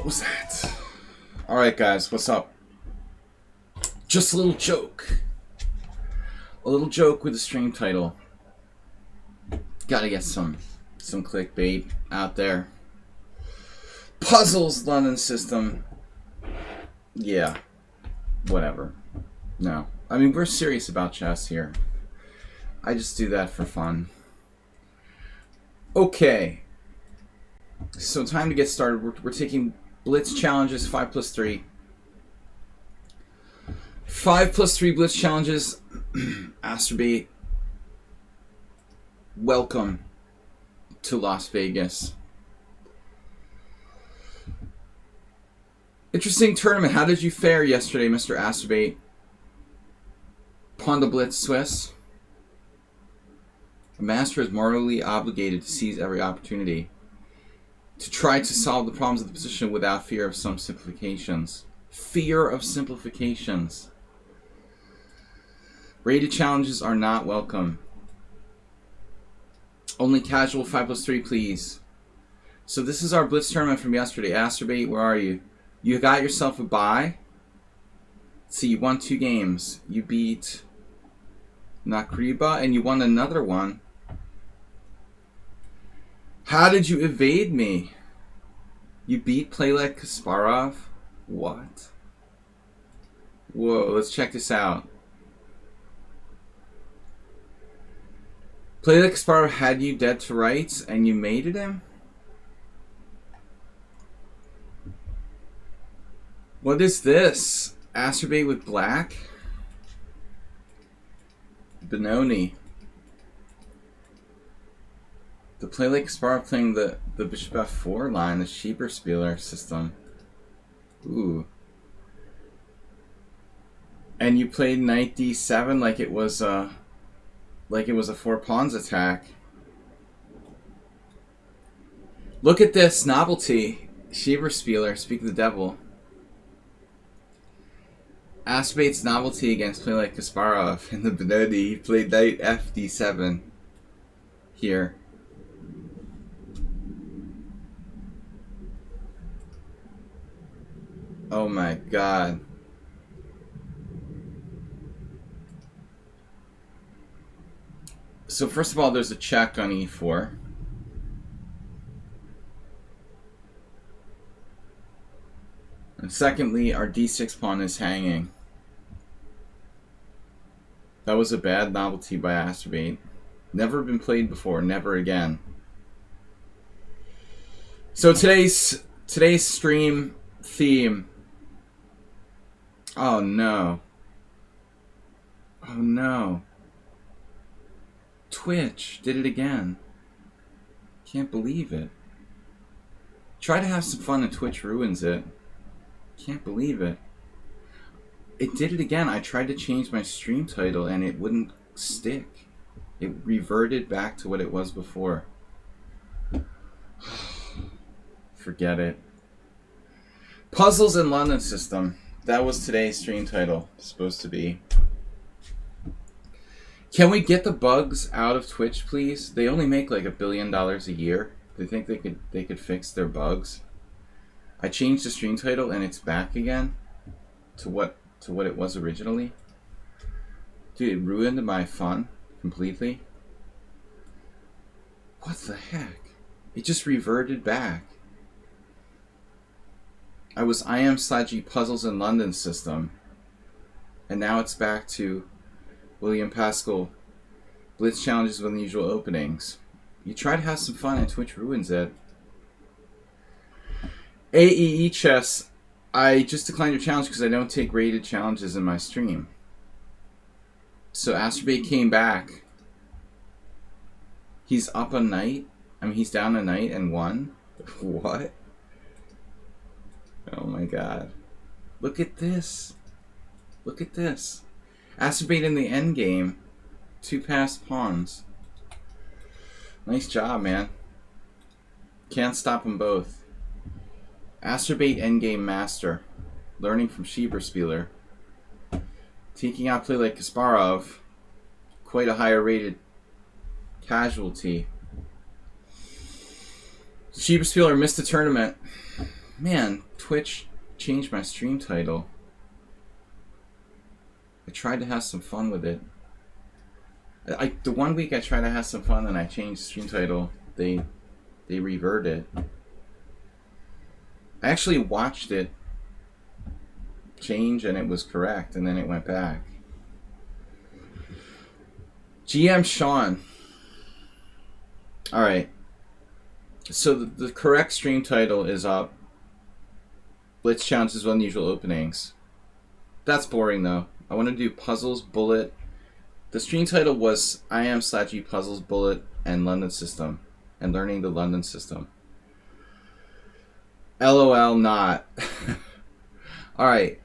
What was that? Alright guys, what's up? Just a little joke. A little joke with a stream title. Gotta get some clickbait out there. Puzzles London system. Yeah. Whatever. No. I mean, we're serious about chess here. I just do that for fun. Okay. So time to get started. We're taking Blitz challenges 5+3. 5+3 Blitz challenges. Astrobate. Welcome to Las Vegas. Interesting tournament. How did you fare yesterday, Mr. Astrobate? Ponda Blitz Swiss. A master is morally obligated to seize every opportunity to try to solve the problems of the position without fear of some simplifications. Fear of simplifications. Rated challenges are not welcome. Only casual 5+3, please. So this is our Blitz tournament from yesterday. Astrobate, where are you? You got yourself a bye. See, you won 2 games. You beat Nakriba, and you won another one. How did you evade me? You beat Playlet Kasparov? What? Whoa, let's check this out. Playlet Kasparov had you dead to rights, and you mated him? What is this? Astrobate with black? Benoni. The Playlet Kasparov playing the Bishop F4 line, the Schieber-Spieler system. Ooh. And you played Knight D7 like it was a 4 pawns attack. Look at this novelty. Schieber-Spieler, speak of the devil. Astrobate's novelty against Playlet Kasparov in the Benoni. He played Knight FD7 here. Oh my god. So first of all, there's a check on E4. And secondly, our D6 pawn is hanging. That was a bad novelty by Astrobate. Never been played before, never again. So today's stream theme. Oh no. Oh no. Twitch did it again. Can't believe it. Try to have some fun and Twitch ruins it. Can't believe it. It did it again. I tried to change my stream title and it wouldn't stick. It reverted back to what it was before. Forget it. Puzzles in London system. That was today's stream title. Supposed to be. Can we get the bugs out of Twitch, please? They only make like $1 billion a year. They think they could fix their bugs. I changed the stream title and it's back again to what it was originally. Dude, it ruined my fun completely. What the heck? It just reverted back. I was IM/G Puzzles in London system, and now it's back to William Paschall Blitz challenges with unusual openings. You try to have some fun and Twitch ruins it. AEE Chess, I just declined your challenge because I don't take rated challenges in my stream. So Astrobate came back. He's up a knight. I mean, he's down a knight and won. What? Oh my god. Look at this. Look at this. Astrobate in the endgame. 2 passed pawns. Nice job, man. Can't stop them both. Astrobate endgame master. Learning from Schieber-Spieler. Taking out Playlet Kasparov. Quite a higher rated casualty. Schieber-Spieler missed the tournament. Man, Twitch changed my stream title. I tried to have some fun with it. The 1 week I tried to have some fun and I changed the stream title, they reverted it. I actually watched it change and it was correct, and then it went back. GM Sean. Alright. So the correct stream title is up. Blitz challenges with unusual openings. That's boring though. I want to do puzzles, bullet. The stream title was IM/G puzzles, bullet, and London system, and learning the London system. LOL not. Alright.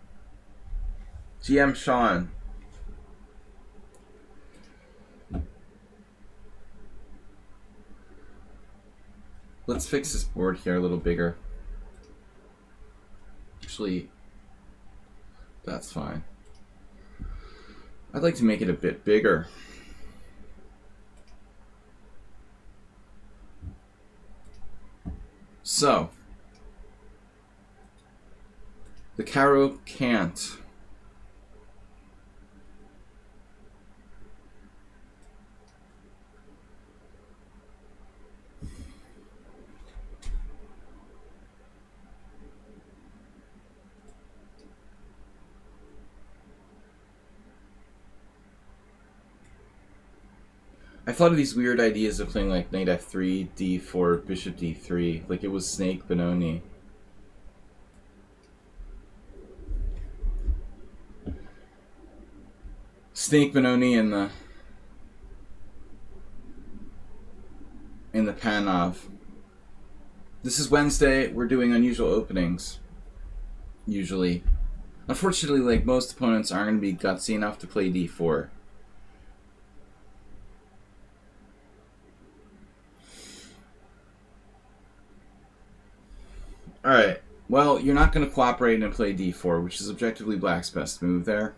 GM Sean. Let's fix this board here a little bigger. Actually, that's fine. I'd like to make it a bit bigger. So, the Caro can't. I thought of these weird ideas of playing like knight f3, d4, bishop d3, like it was Snake Benoni. Snake Benoni in the Panov. This is Wednesday. We're doing unusual openings. Usually. Unfortunately, like most opponents aren't going to be gutsy enough to play d4. Alright, well, you're not going to cooperate and play d4, which is objectively black's best move there.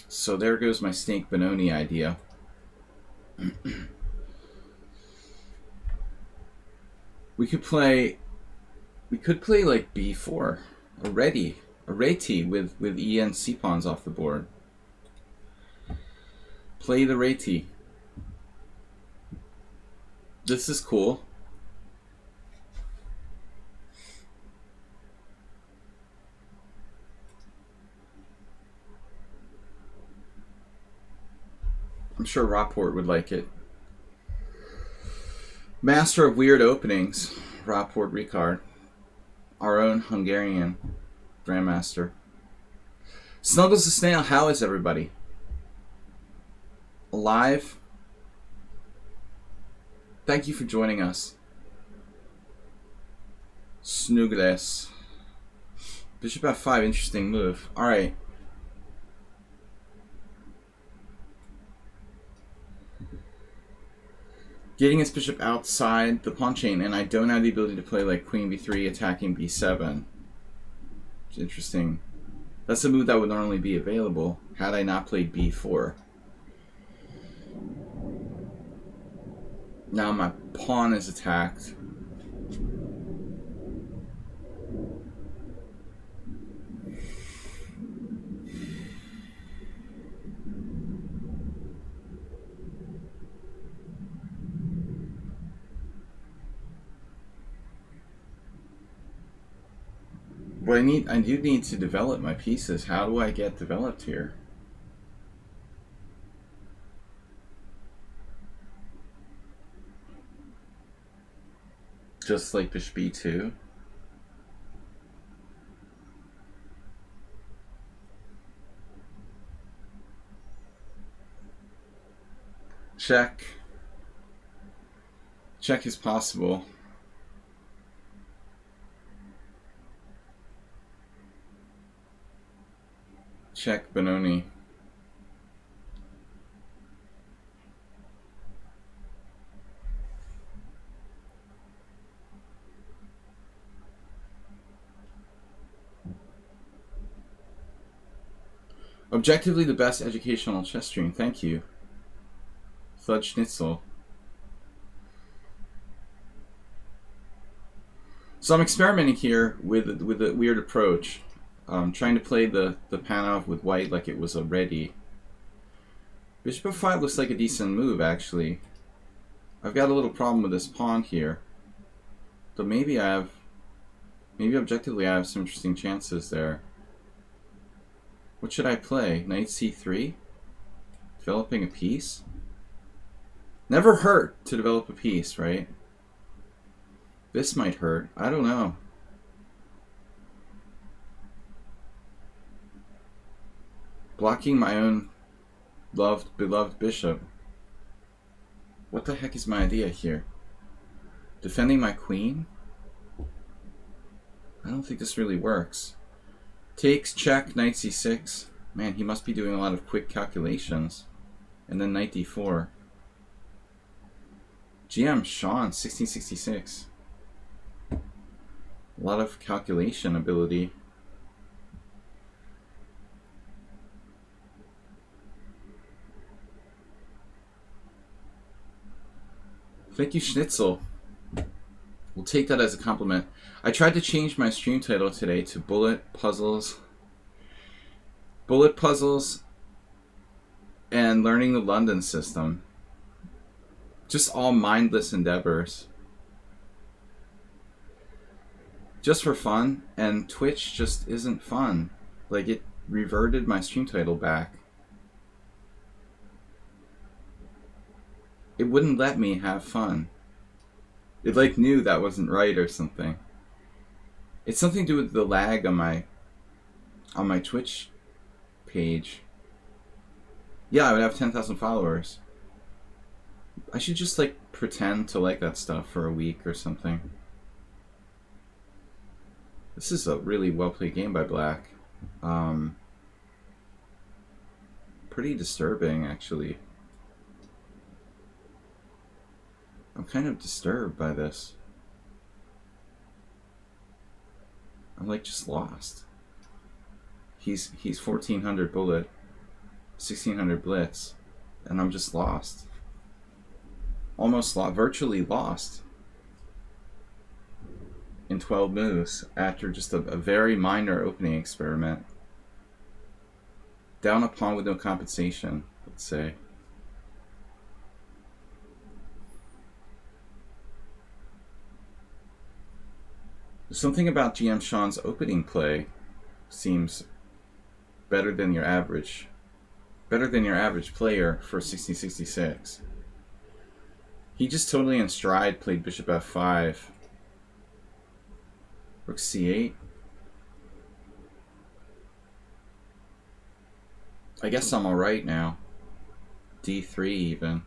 So there goes my Snake Benoni idea. We could play like b4, a reti with e and c pawns off the board. Play the reti. This is cool. I'm sure Rapport would like it. Master of Weird Openings, Rapport Ricard. Our own Hungarian Grandmaster. Snuggles the Snail, how is everybody? Alive? Thank you for joining us. Snuggles. Bishop f5, interesting move. Alright. Getting his bishop outside the pawn chain, and I don't have the ability to play like queen b3 attacking b7. It's interesting. That's a move that would normally be available had I not played b4. Now my pawn is attacked. But I do need to develop my pieces. How do I get developed here? Just like bishop e2. Check. Check is possible. Check Benoni. Objectively the best educational chess stream. Thank you. Thud Schnitzel. So I'm experimenting here with a weird approach. Trying to play the Panov with white like it was a ready. Bishop f5 looks like a decent move, actually. I've got a little problem with this pawn here. But maybe objectively I have some interesting chances there. What should I play? Knight c3? Developing a piece? Never hurt to develop a piece, right? This might hurt. I don't know. Blocking my own beloved bishop. What the heck is my idea here? Defending my queen? I don't think this really works. Takes, check, knight c6. Man, he must be doing a lot of quick calculations. And then knight d4. GM Sean, 1666. A lot of calculation ability. Thank you, Schnitzel. We'll take that as a compliment. I tried to change my stream title today to Bullet Puzzles. Bullet Puzzles and Learning the London System. Just all mindless endeavors. Just for fun, and Twitch just isn't fun. Like, it reverted my stream title back. It wouldn't let me have fun. It like knew that wasn't right or something. It's something to do with the lag on my Twitch page. Yeah, I would have 10,000 followers. I should just like pretend to like that stuff for a week or something. This is a really well played game by Black. Pretty disturbing, actually. I'm kind of disturbed by this. I'm like just lost. He's 1400 bullet, 1600 blitz, and I'm just lost. Almost lost, virtually lost in 12 moves after just a very minor opening experiment. Down a pawn with no compensation, let's say. Something about GM Sean's opening play seems better than your average player for 1666. He just totally in stride played bishop f5. Rook c8. I guess I'm alright now. d3 even.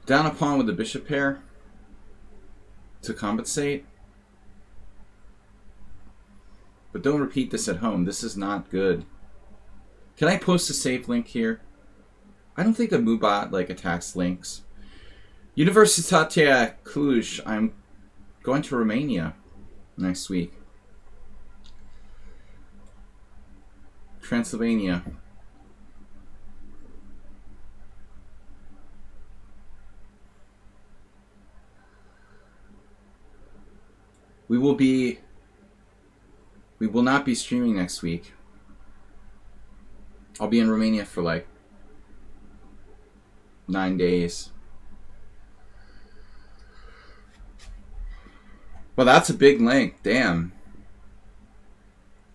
Down a pawn with the bishop pair to compensate. But don't repeat this at home. This is not good. Can I post a save link here? I don't think the Mubot like attacks links. Universitatea Cluj. I'm going to Romania next week. Transylvania. We will not be streaming next week. I'll be in Romania for like 9 days. Well, that's a big link. Damn.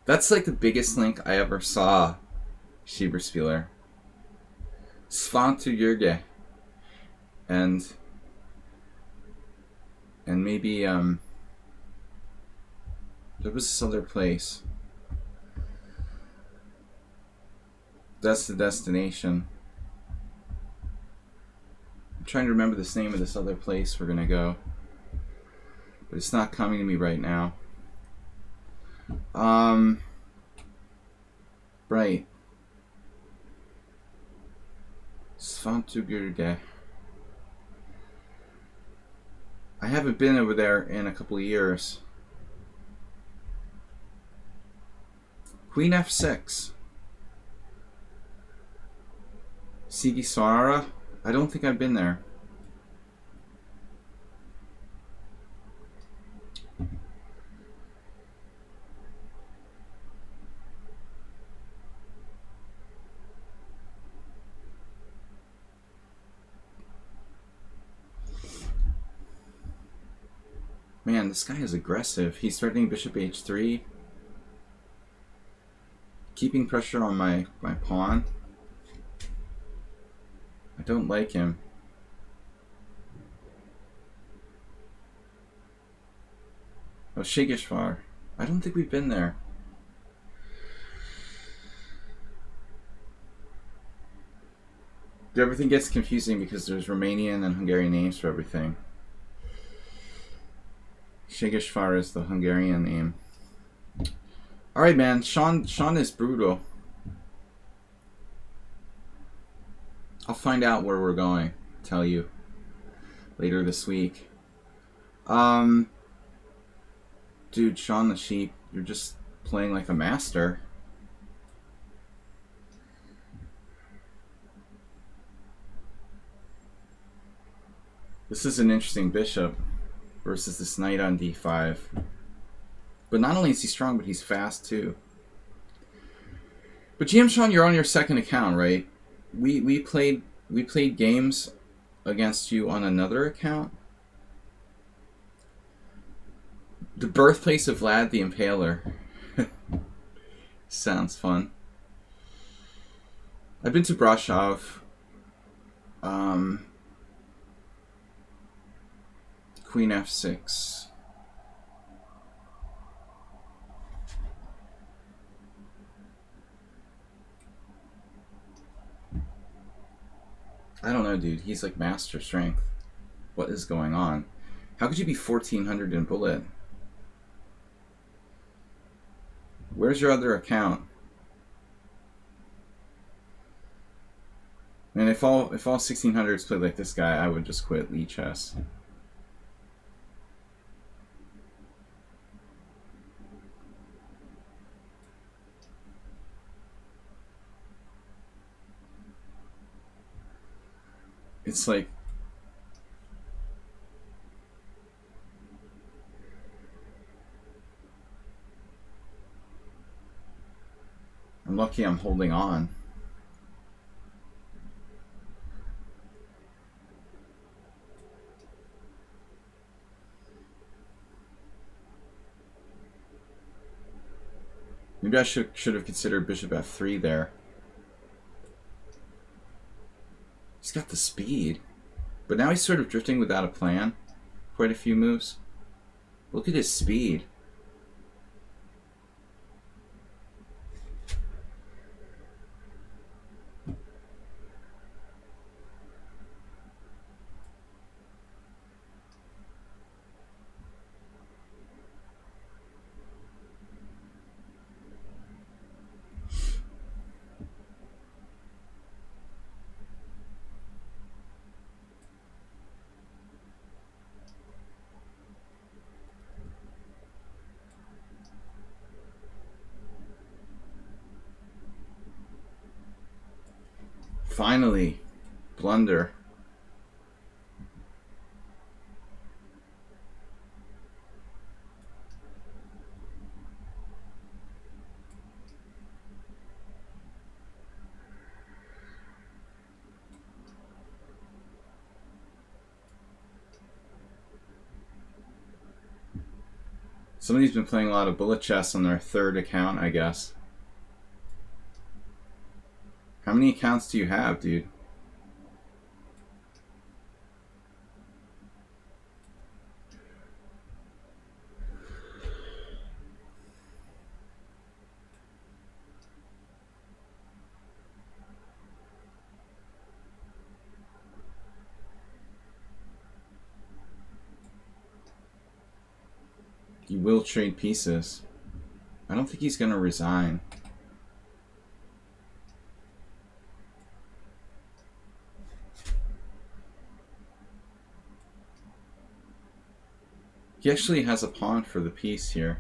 That's like the biggest link I ever saw, Schieberspieler. Svantu Jurge. And maybe, there was this other place. That's the destination. I'm trying to remember the name of this other place we're gonna go. But it's not coming to me right now. Right. Svantugurge. I haven't been over there in a couple of years. Queen f6. Sigiswara? I don't think I've been there. Man, this guy is aggressive. He's threatening bishop h3. Keeping pressure on my pawn. I don't like him. Oh, Shigeshvar. I don't think we've been there. Everything gets confusing because there's Romanian and Hungarian names for everything. Shigeshvar is the Hungarian name. Alright, man. Sean is brutal. I'll find out where we're going. Tell you later this week. Dude, Sean the Sheep, you're just playing like a master. This is an interesting bishop versus this knight on d5. But not only is he strong, but he's fast too. But GM Sean, you're on your second account, right? We played games against you on another account. The birthplace of Vlad the Impaler. Sounds fun. I've been to Brasov. Queen f6. I don't know, dude. He's like master strength. What is going on? How could you be 1400 in bullet? Where's your other account? And if all 1600s played like this guy, I would just quit lichess. It's like I'm lucky I'm holding on. Maybe I should have considered bishop f3 there. He's got the speed. But now he's sort of drifting without a plan. Quite a few moves. Look at his speed. Finally, blunder. Somebody's been playing a lot of bullet chess on their third account, I guess. How many accounts do you have, dude? He will trade pieces. I don't think he's going to resign. He actually has a pawn for the piece here.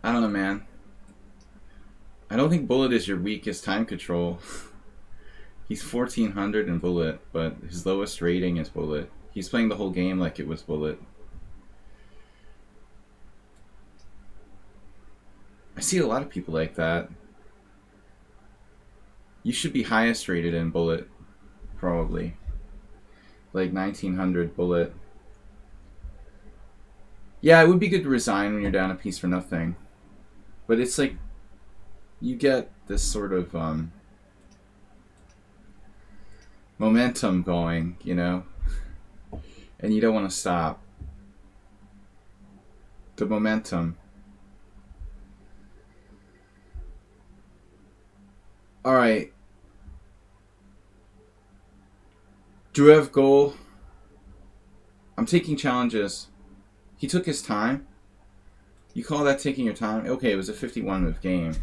I don't know, man. I don't think bullet is your weakest time control. He's 1400 in bullet, but his lowest rating is bullet. He's playing the whole game like it was bullet. I see a lot of people like that. You should be highest rated in bullet, probably. Like 1900 bullet. Yeah, it would be good to resign when you're down a piece for nothing. But it's like, you get this sort of momentum going, you know? And you don't want to stop. The momentum. Alright. Do I have goal? I'm taking challenges. He took his time. You call that taking your time? Okay, it was a 51 move game.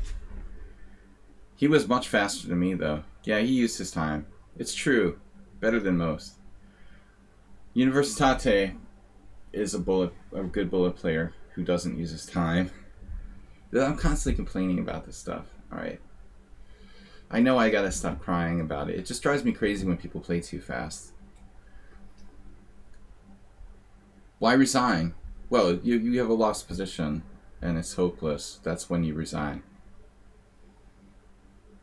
He was much faster than me, though. Yeah, he used his time. It's true. Better than most. Universitate is a good bullet player who doesn't use his time. I'm constantly complaining about this stuff. Alright. I know I gotta stop crying about it. It just drives me crazy when people play too fast. Why resign? Well, you have a lost position and it's hopeless. That's when you resign.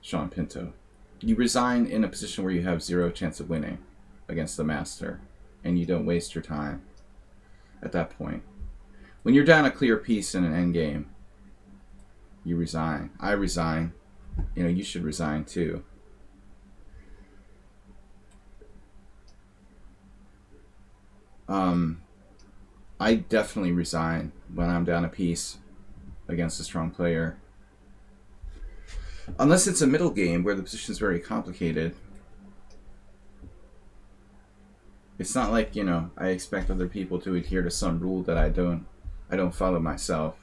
Sean Pinto. You resign in a position where you have 0 chance of winning against the master, and you don't waste your time at that point. When you're down a clear piece in an endgame, you resign. I resign. You know, you should resign too. I definitely resign when I'm down a piece against a strong player. Unless it's a middle game where the position is very complicated. It's not like, you know, I expect other people to adhere to some rule that I don't follow myself.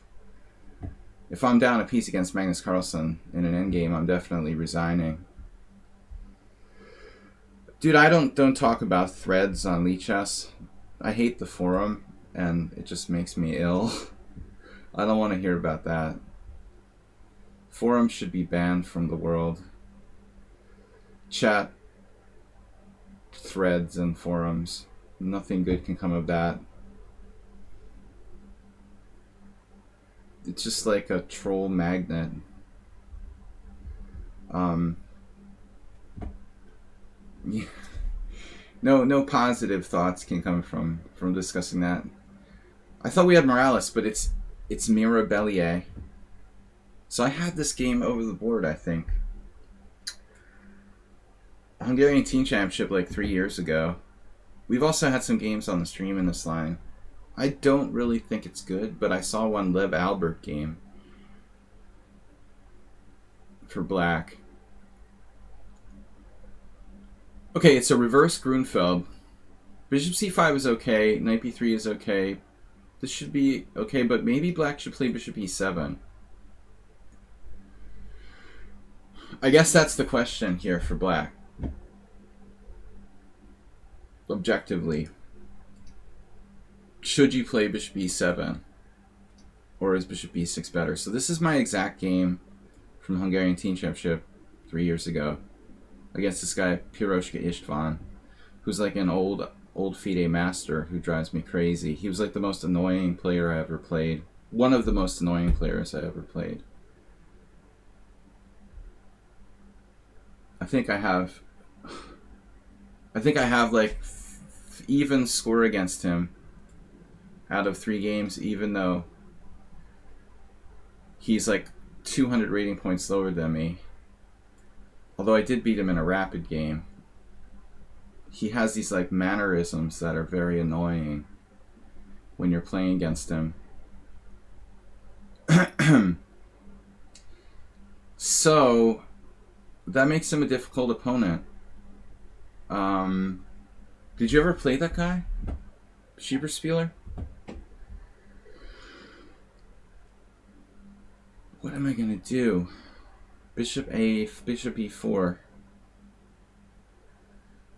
If I'm down a piece against Magnus Carlsen in an endgame, I'm definitely resigning. Dude, I don't talk about threads on lichess. I hate the forum, and it just makes me ill. I don't want to hear about that. Forums should be banned from the world. Chat, threads, and forums. Nothing good can come of that. It's just like a troll magnet. Yeah. No positive thoughts can come from discussing that. I thought we had Morales, but it's Mirabellier. So I had this game over the board, I think. Hungarian Team Championship like 3 years ago. We've also had some games on the stream in this line. I don't really think it's good, but I saw one Lev Albert game for black. Okay, it's a reverse Grunfeld. Bishop c5 is okay. Knight b3 is okay. This should be okay, but maybe black should play bishop e7. I guess that's the question here for black. Objectively. Should you play bishop e7? Or is bishop e6 better? So this is my exact game from Hungarian Team Championship 3 years ago. Against this guy, Piroshka Istvan, who's like an old FIDE master who drives me crazy. He was like the most annoying player I ever played. One of the most annoying players I ever played. I think I have like even score against him out of 3 games, even though he's like 200 rating points lower than me. Although I did beat him in a rapid game. He has these like mannerisms that are very annoying when you're playing against him. So that makes him a difficult opponent. Did you ever play that guy? Schieberspieler? What am I gonna do? Bishop e4.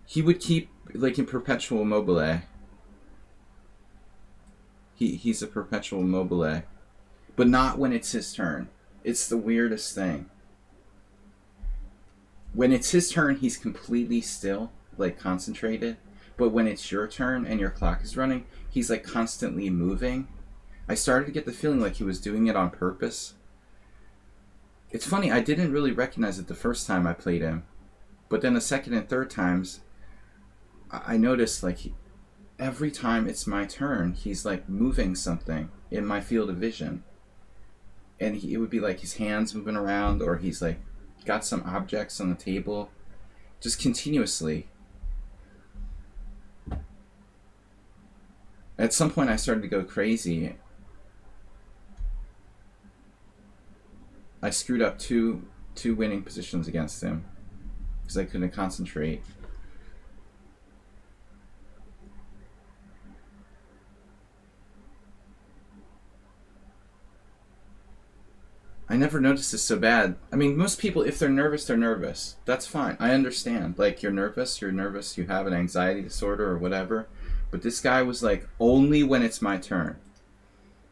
He would keep like in perpetual mobile. He's a perpetual mobile. But not when it's his turn. It's the weirdest thing. When it's his turn, he's completely still, like concentrated. But when it's your turn and your clock is running, he's like constantly moving. I started to get the feeling like he was doing it on purpose. It's funny, I didn't really recognize it the first time I played him. But then the second and third times, I noticed like every time it's my turn, he's like moving something in my field of vision. And it would be like his hands moving around, or he's like got some objects on the table, just continuously. At some point I started to go crazy. I screwed up two winning positions against him because I couldn't concentrate. I never noticed this so bad. I mean, most people, if they're nervous, they're nervous. That's fine. I understand. Like, you're nervous, you have an anxiety disorder or whatever. But this guy was like, only when it's my turn.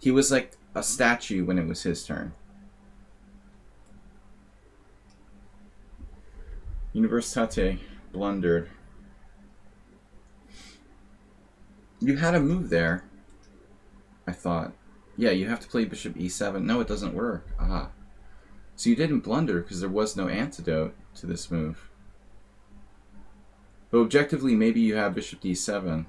He was like a statue when it was his turn. Universitate blundered. You had a move there, I thought. Yeah, you have to play bishop e7. No, it doesn't work. Ah. So you didn't blunder because there was no antidote to this move. But objectively, maybe you have bishop d7.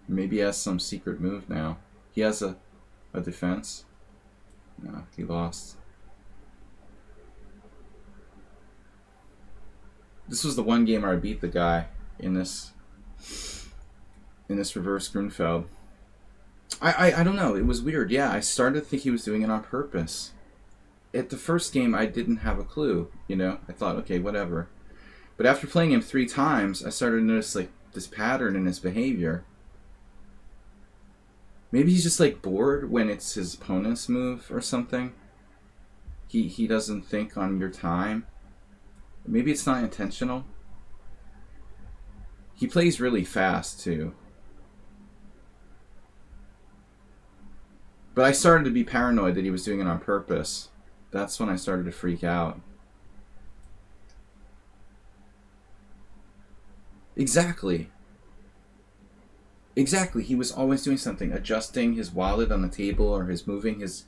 Maybe he has some secret move now. He has a defense. No, he lost. This was the one game where I beat the guy in this reverse Grunfeld. I don't know. It was weird. Yeah, I started to think he was doing it on purpose. At the first game, I didn't have a clue. You know, I thought, okay, whatever. But after playing him 3 times, I started to notice like this pattern in his behavior. Maybe he's just like bored when it's his opponent's move or something. He doesn't think on your time. Maybe it's not intentional. He plays really fast too. But I started to be paranoid that he was doing it on purpose. That's when I started to freak out. Exactly. Exactly. He was always doing something, adjusting his wallet on the table or moving his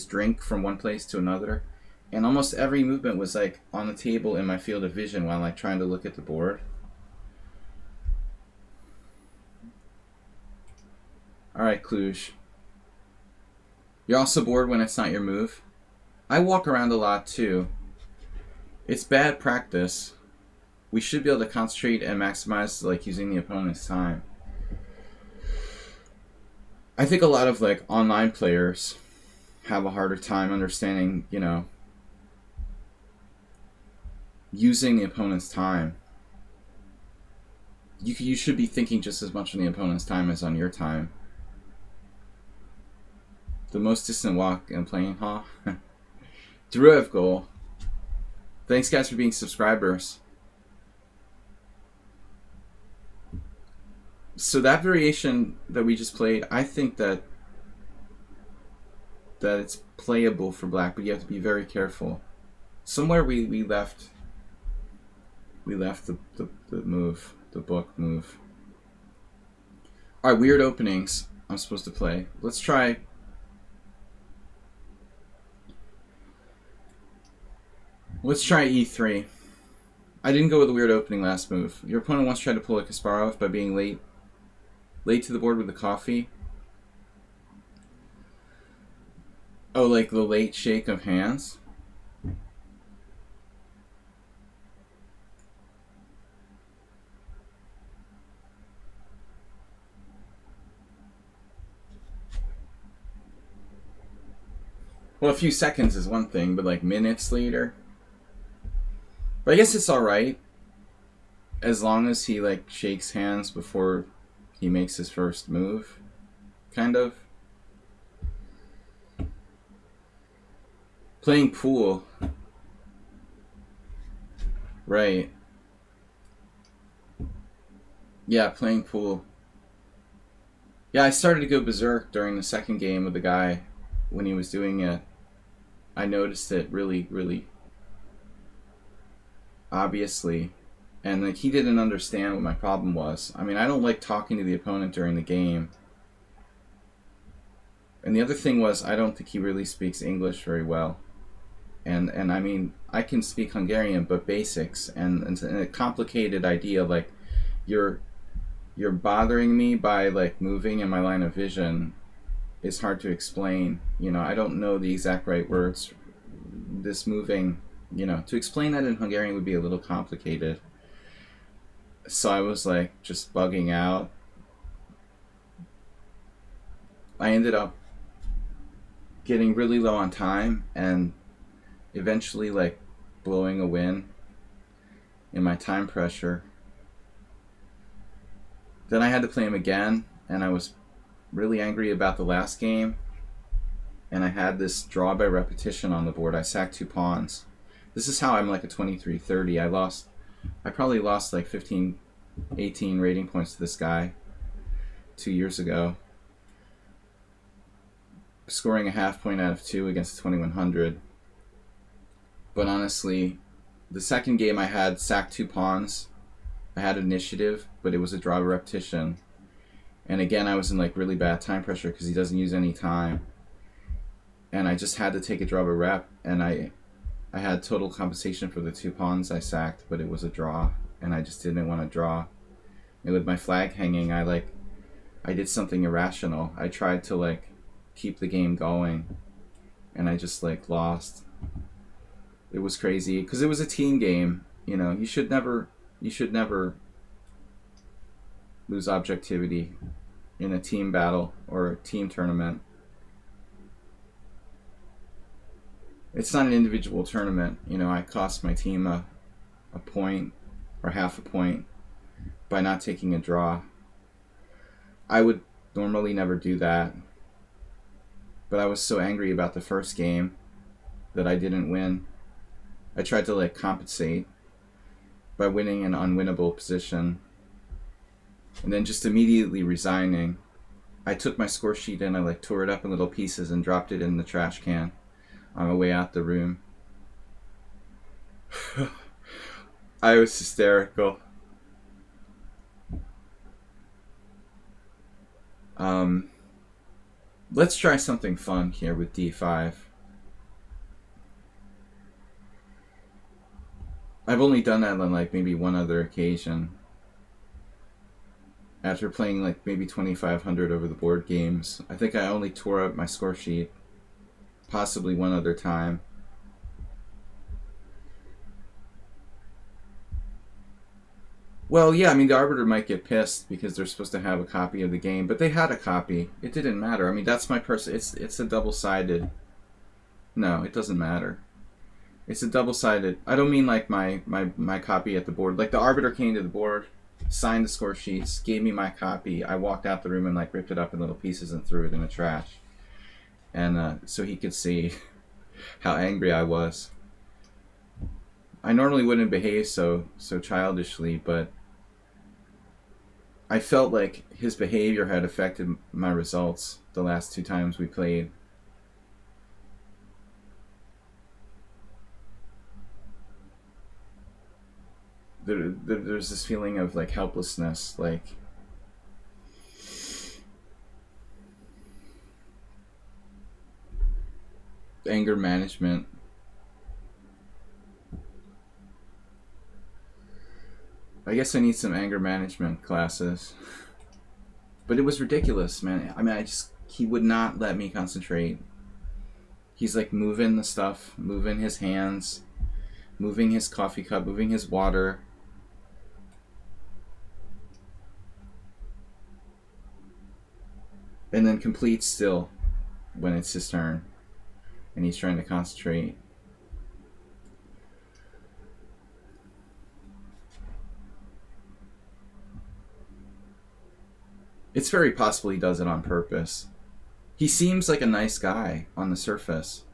drink from one place to another. And almost every movement was like on the table in my field of vision while like trying to look at the board. Alright, Cluj. You're also bored when it's not your move. I walk around a lot too. It's bad practice. We should be able to concentrate and maximize like using the opponent's time. I think a lot of like online players have a harder time understanding, you know, using the opponent's time. You should be thinking just as much on the opponent's time as on your time. The most distant walk in playing, huh? Derivative goal. Thanks guys for being subscribers. So that variation that we just played, I think that it's playable for black, but you have to be very careful. Somewhere we left the move, the book move. Alright, weird openings I'm supposed to play. Let's try. Let's try e3. I didn't go with a weird opening last move. Your opponent once tried to pull a Kasparov by being late to the board with the coffee. Oh, like the late shake of hands? Well, a few seconds is one thing, but like minutes later. But I guess it's alright. As long as he like shakes hands before he makes his first move. Kind of. Playing pool. Right. Yeah, playing pool. Yeah, I started to go berserk during the second game with the guy when he was doing it. I noticed it really, really obviously. And like he didn't understand what my problem was. I mean, I don't like talking to the opponent during the game. And the other thing was, I don't think he really speaks English very well. And I mean, I can speak Hungarian, but basics and a complicated idea like you're bothering me by like moving in my line of vision is hard to explain. You know, I don't know the exact right words. This moving, you know, to explain that in Hungarian would be a little complicated. So I was like just bugging out. I ended up getting really low on time and eventually like blowing a win in my time pressure. Then I had to play him again, and I was really angry about the last game. And I had this draw by repetition on the board. I sacked 2 pawns. This is how I'm like a 23-30. I probably lost like 15, 18 rating points to this guy 2 years ago. Scoring a half point out of 2 against 2100. But honestly, the second game I had sacked 2 pawns. I had initiative, but it was a draw by repetition. And again, I was in like really bad time pressure because he doesn't use any time. And I just had to take a draw by rep, and I had total compensation for the 2 pawns I sacked, but it was a draw, and I just didn't want to draw. And with my flag hanging, I did something irrational. I tried to like keep the game going, and I just like lost. It was crazy because it was a team game. You know, you should never lose objectivity in a team battle or a team tournament. It's not an individual tournament. You know, I cost my team a point or half a point by not taking a draw. I would normally never do that, but I was so angry about the first game that I didn't win. I tried to like compensate by winning an unwinnable position and then just immediately resigning. I took my score sheet and I like tore it up in little pieces and dropped it in the trash can on my way out the room. I was hysterical. Let's try something fun here with d5. I've only done that on like maybe one other occasion. After playing like maybe 2,500 over the board games, I think I only tore up my score sheet possibly one other time. Well, yeah, I mean, the arbiter might get pissed because they're supposed to have a copy of the game, but they had a copy. It didn't matter. I mean, that's my person. It's a double-sided. No, it doesn't matter. It's a double-sided. I don't mean like my copy at the board. Like the arbiter came to the board, signed the score sheets, gave me my copy. I walked out the room and like ripped it up in little pieces and threw it in the trash. And so he could see how angry I was. I normally wouldn't behave so childishly, but I felt like his behavior had affected my results the last 2 times we played. There's this feeling of like helplessness, like anger management. I guess I need some anger management classes. But it was ridiculous, man. I mean, he would not let me concentrate. He's like moving the stuff, moving his hands, moving his coffee cup, moving his water. And then complete still when it's his turn. And he's trying to concentrate. It's very possible he does it on purpose. He seems like a nice guy on the surface,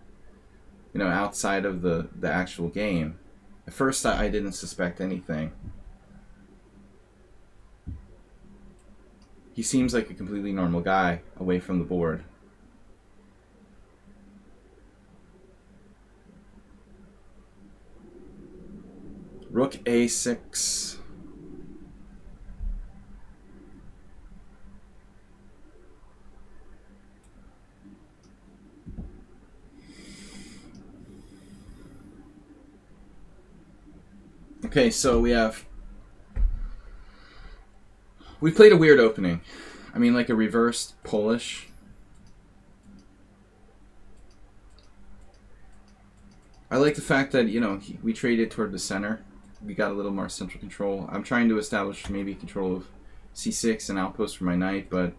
you know, outside of the actual game. At first, I didn't suspect anything. He seems like a completely normal guy away from the board. Rook a6. Okay, so we played a weird opening. I mean, like a reversed Polish. I like the fact that, you know, we traded toward the center. We got a little more central control. I'm trying to establish maybe control of c6 and outpost for my knight, but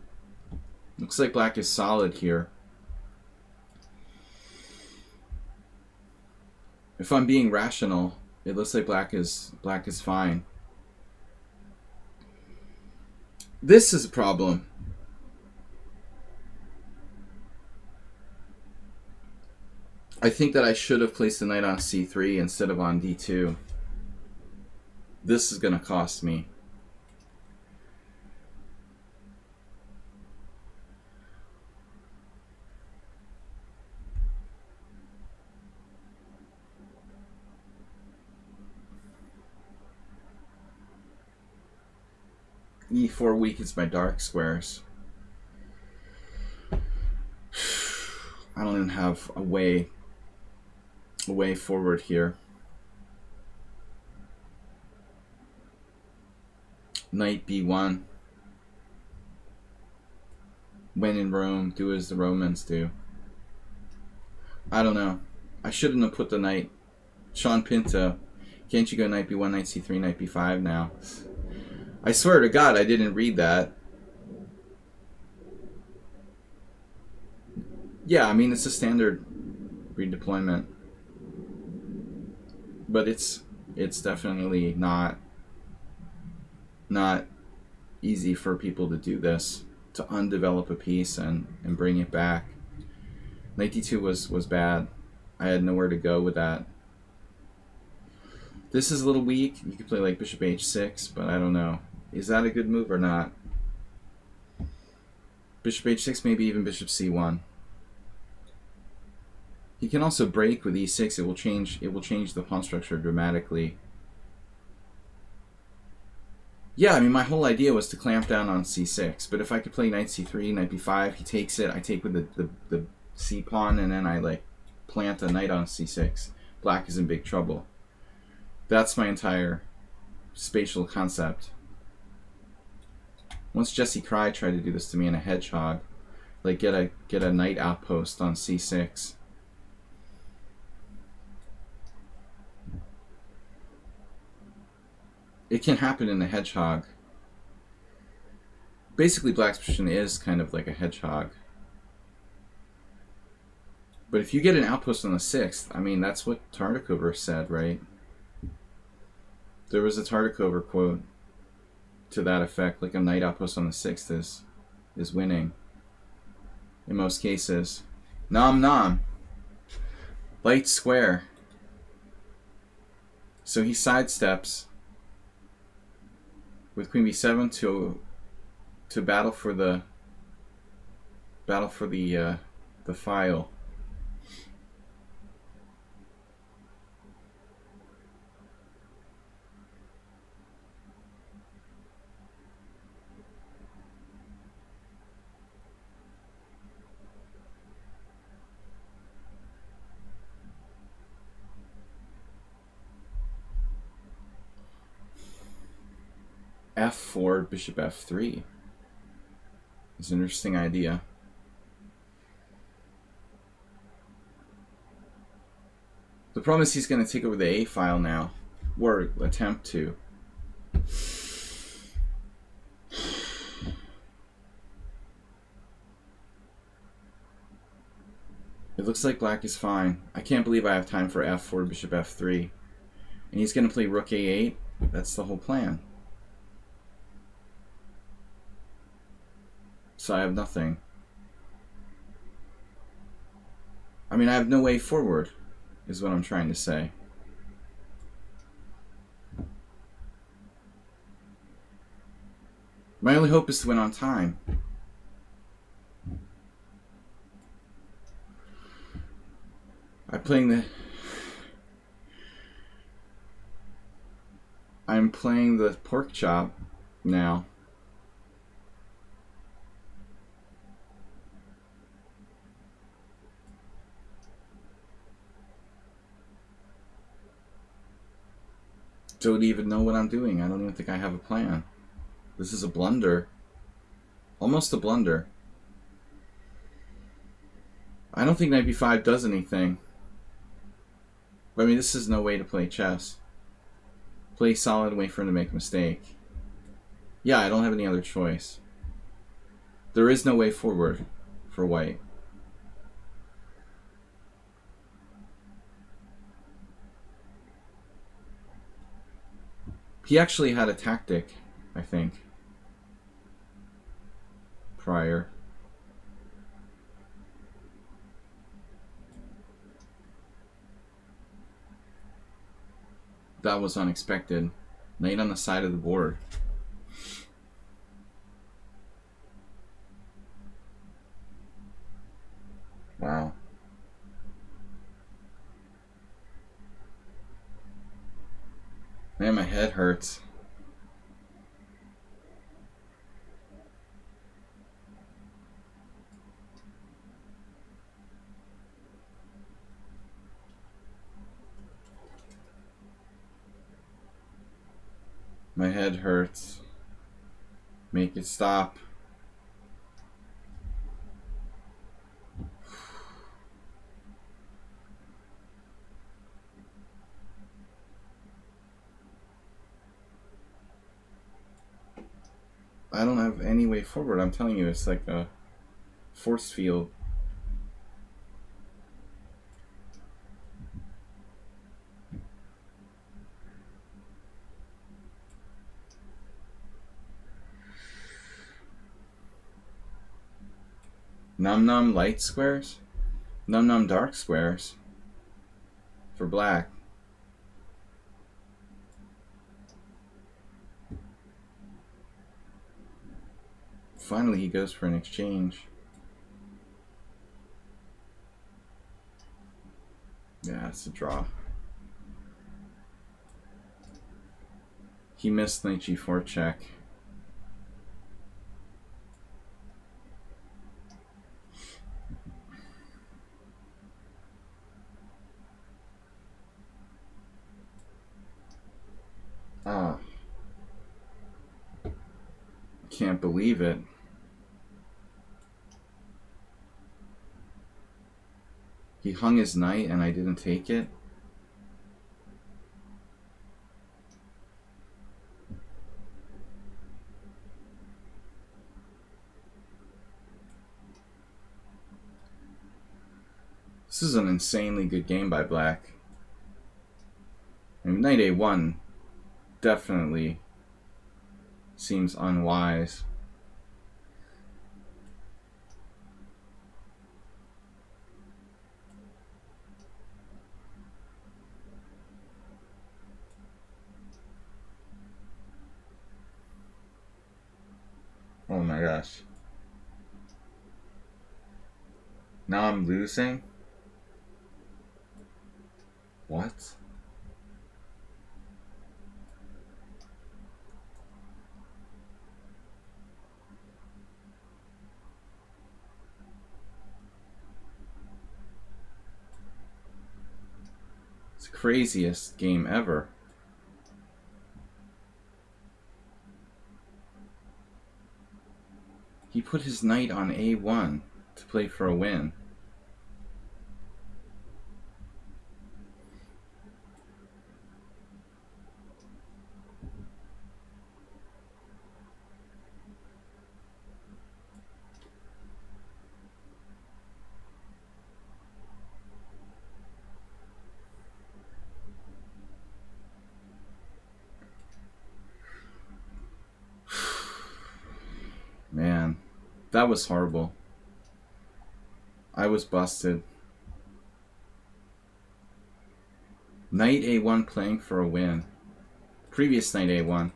looks like black is solid here. If I'm being rational, it looks like black is fine. This is a problem. I think that I should have placed the knight on c3 instead of on d2. This is going to cost me. e4 weakens my dark squares. I don't even have a way forward here. Knight b1. When in Rome, do as the Romans do. I don't know. I shouldn't have put the knight. Sean Pinto, can't you go knight b1, knight c3, knight b5 now? I swear to God, I didn't read that. Yeah, I mean, it's a standard redeployment. But it's definitely not easy for people to do this, to undevelop a piece and bring it back. Knight d2 was bad. I had nowhere to go with that. This is a little weak. You could play like bishop h6, but I don't know. Is that a good move or not? Bishop h6, maybe even bishop c1. He can also break with e6. It will change the pawn structure dramatically. Yeah, I mean, my whole idea was to clamp down on c6, but if I could play knight c3, knight b5, he takes it, I take with the c pawn, and then I like plant a knight on c6. Black is in big trouble. That's my entire spatial concept. Once Jesse Cry tried to do this to me in a hedgehog, like get a knight outpost on c6. It can happen in a hedgehog. Basically, black's position is kind of like a hedgehog. But if you get an outpost on the 6th, I mean, that's what Tartakover said, right? There was a Tartakover quote to that effect, like a knight outpost on the 6th is winning in most cases. Nom nom. Light square. So he sidesteps with queen b7 to battle for the file. f4, bishop f3 is an interesting idea. The problem is he's going to take over the A file now, or attempt to. It looks like black is fine. I can't believe I have time for f4, bishop f3. And he's going to play rook a8. That's the whole plan. So I have nothing. I mean, I have no way forward, is what I'm trying to say. My only hope is to win on time. I'm playing the... I'm playing the pork chop now. Don't even know what I'm doing. I don't even think I have a plan. This is a blunder. Almost a blunder. I don't think knight b5 does anything. I mean, this is no way to play chess. Play solid and wait for him to make a mistake. Yeah, I don't have any other choice. There is no way forward for white. He actually had a tactic, I think, prior. That was unexpected. Knight on the side of the board. Wow. Man, my head hurts. My head hurts. Make it stop. I don't have any way forward. I'm telling you, it's like a force field. Num num light squares? Num num dark squares for black. Finally, he goes for an exchange. Yeah, it's a draw. He missed knight g4 check. Ah. Can't believe it. He hung his knight and I didn't take it. This is an insanely good game by black. I mean, knight a1 definitely seems unwise. Oh my gosh. Now I'm losing? What? It's the craziest game ever. He put his knight on a1 to play for a win. Man, that was horrible. I was busted. Knight a1 playing for a win. Previous knight a1.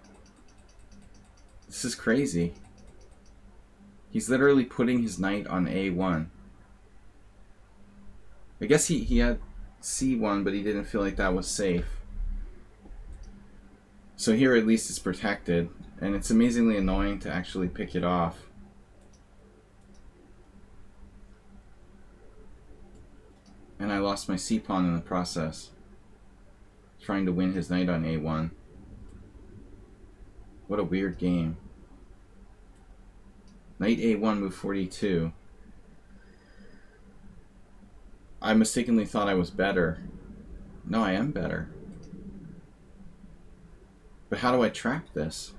This is crazy. He's literally putting his knight on a1. I guess he had c1, but he didn't feel like that was safe. So here at least it's protected, and it's amazingly annoying to actually pick it off. And I lost my c-pawn in the process, trying to win his knight on a1. What a weird game. Knight a1, move 42. I mistakenly thought I was better. No, I am better. But how do I trap this?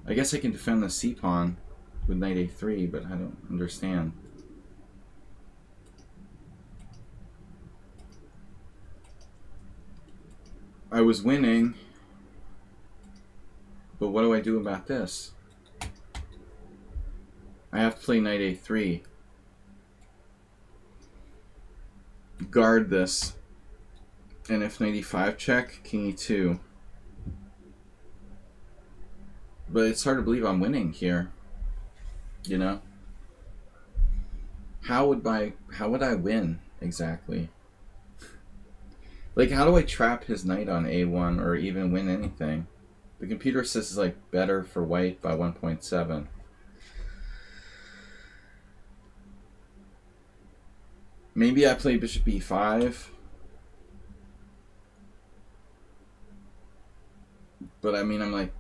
I guess I can defend the c-pawn with knight a3, but I don't understand. I was winning, but what do I do about this? I have to play knight a3. Guard this. And if knight e5 check, king e2. But it's hard to believe I'm winning here. You know? How would I win exactly? Like, how do I trap his knight on a1 or even win anything? The computer says it's like better for white by 1.7. Maybe I play bishop e5. But I mean, I'm like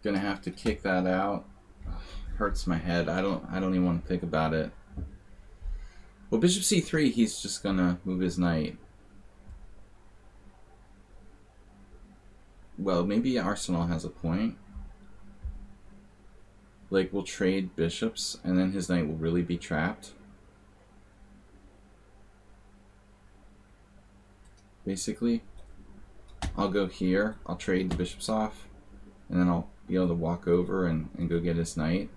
gonna have to kick that out. Ugh, hurts my head. I don't even want to think about it. Well, bishop c3, he's just gonna move his knight. Well, maybe Arsenal has a point. Like, we'll trade bishops, and then his knight will really be trapped. Basically, I'll go here, I'll trade the bishops off, and then I'll be able to walk over and go get his knight.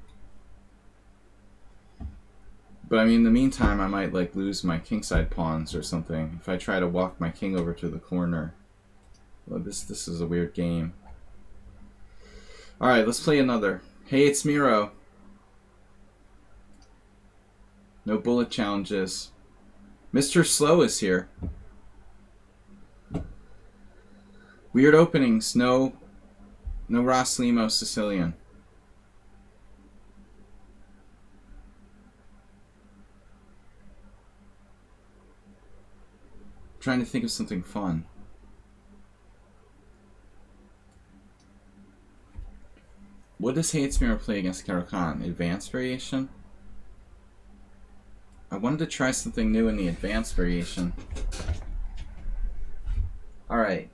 But I mean, in the meantime, I might like lose my kingside pawns or something if I try to walk my king over to the corner. Well, this is a weird game. Alright, let's play another. Hey, it's Miro. No bullet challenges. Mr. Slow is here. Weird openings. No Ross Limo Sicilian. I'm trying to think of something fun. What does Hey It's Miro play against Caro-Kann? Advanced variation? I wanted to try something new in the advanced variation. Alright.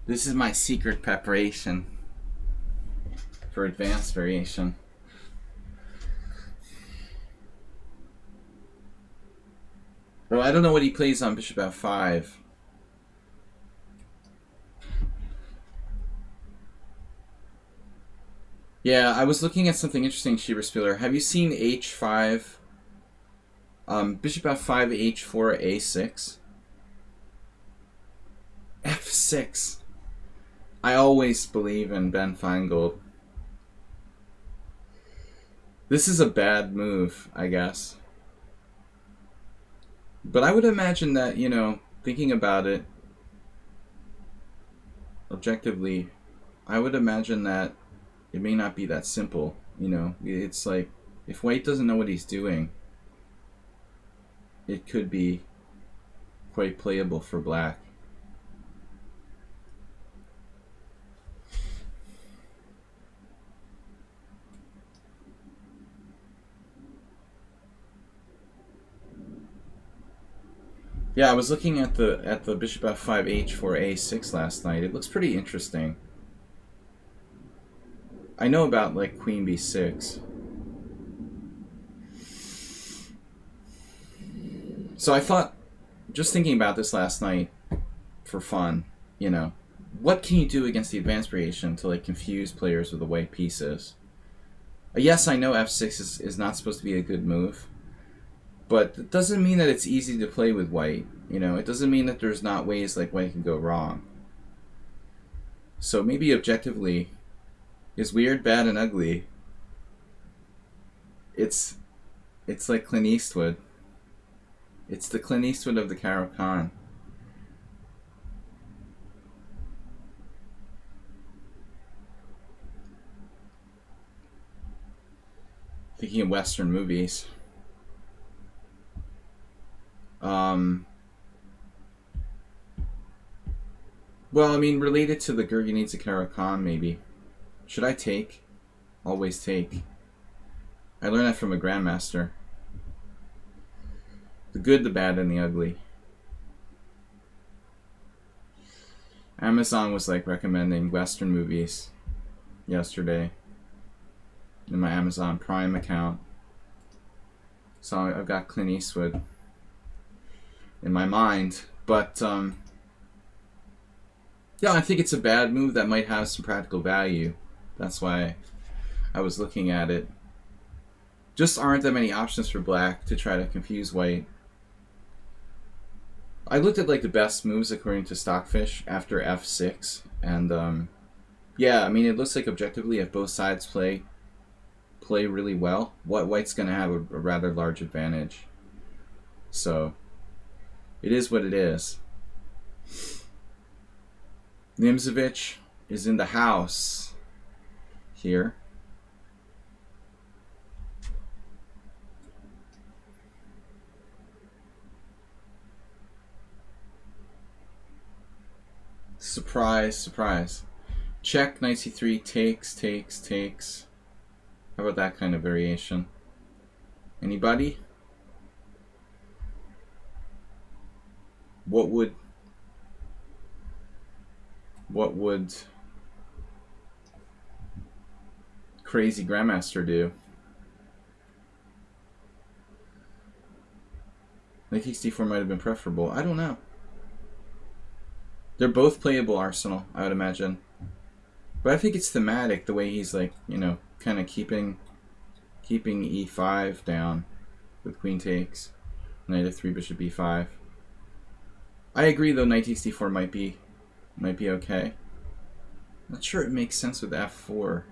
This is my secret preparation for advanced variation. Well, I don't know what he plays on bishop f5. Yeah, I was looking at something interesting, Schieberspieler. Have you seen h5? Bishop f5, h4, a6? f6. I always believe in Ben Feingold. This is a bad move, I guess. But I would imagine that, you know, thinking about it objectively, I would imagine that it may not be that simple, you know. It's like, if white doesn't know what he's doing, it could be quite playable for black. Yeah, I was looking at the bishop f5, h4, a6 last night. It looks pretty interesting. I know about like queen b6. So I thought, just thinking about this last night for fun, you know, what can you do against the advanced variation to like confuse players with the white pieces? Yes, I know f6 is not supposed to be a good move, but it doesn't mean that it's easy to play with white. You know, it doesn't mean that there's not ways like white can go wrong. So maybe objectively, is weird, bad, and ugly. It's like Clint Eastwood. It's the Clint Eastwood of the Caro-Kann. Thinking of Western movies. Well, I mean, related to the Gurgenidze Khan, maybe. Should I take? Always take. I learned that from a grandmaster. The good, the bad, and the ugly. Amazon was like recommending Western movies yesterday in my Amazon Prime account. So I've got Clint Eastwood in my mind. But, yeah, I think it's a bad move that might have some practical value. That's why I was looking at it. Just aren't that many options for black to try to confuse white. I looked at like the best moves according to Stockfish after f6, and yeah, I mean it looks like objectively if both sides play really well, white's gonna have a rather large advantage. So it is what it is. Nimzovich is in the house here. Surprise, surprise. Check, knight c3, takes. How about that kind of variation? Anybody? What would crazy grandmaster do? Knight takes d4 might have been preferable. I don't know. They're both playable Arsenal, I would imagine. But I think it's thematic the way he's like, you know, kind of keeping e5 down with queen takes. Knight f3, bishop b5. I agree though, knight takes d4 might be okay. Not sure it makes sense with f4.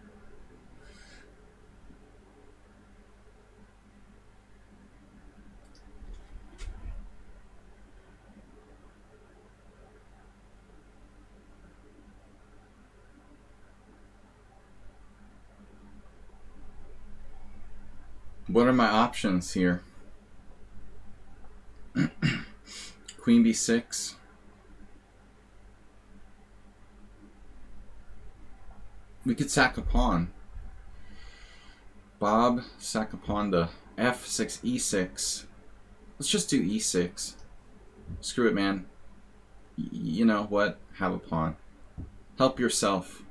What are my options here? Queen b6. We could sack a pawn. Bob, sack a pawn to f6, e6. Let's just do e6. Screw it, man. You know what? Have a pawn. Help yourself.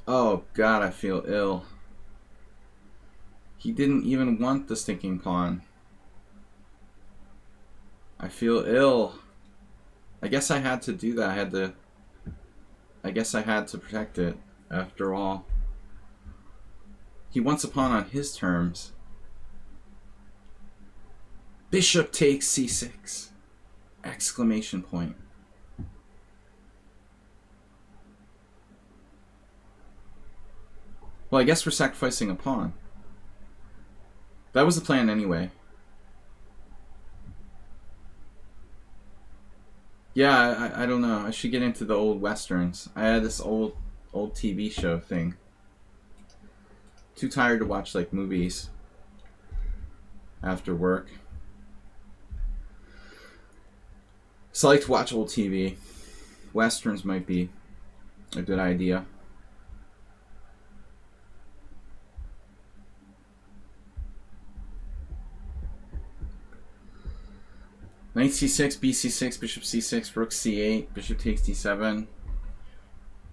Oh, God, I feel ill. He didn't even want the stinking pawn. I feel ill. I guess I had to do that. I guess I had to protect it, after all. He wants a pawn on his terms. Bishop takes c6. Exclamation point. Well, I guess we're sacrificing a pawn. That was the plan anyway. Yeah, I don't know. I should get into the old westerns. I had this old TV show thing. Too tired to watch like movies after work. So I like to watch old TV. Westerns might be a good idea. Knight c6, bc6, bishop c6, rook c8, bishop takes d7.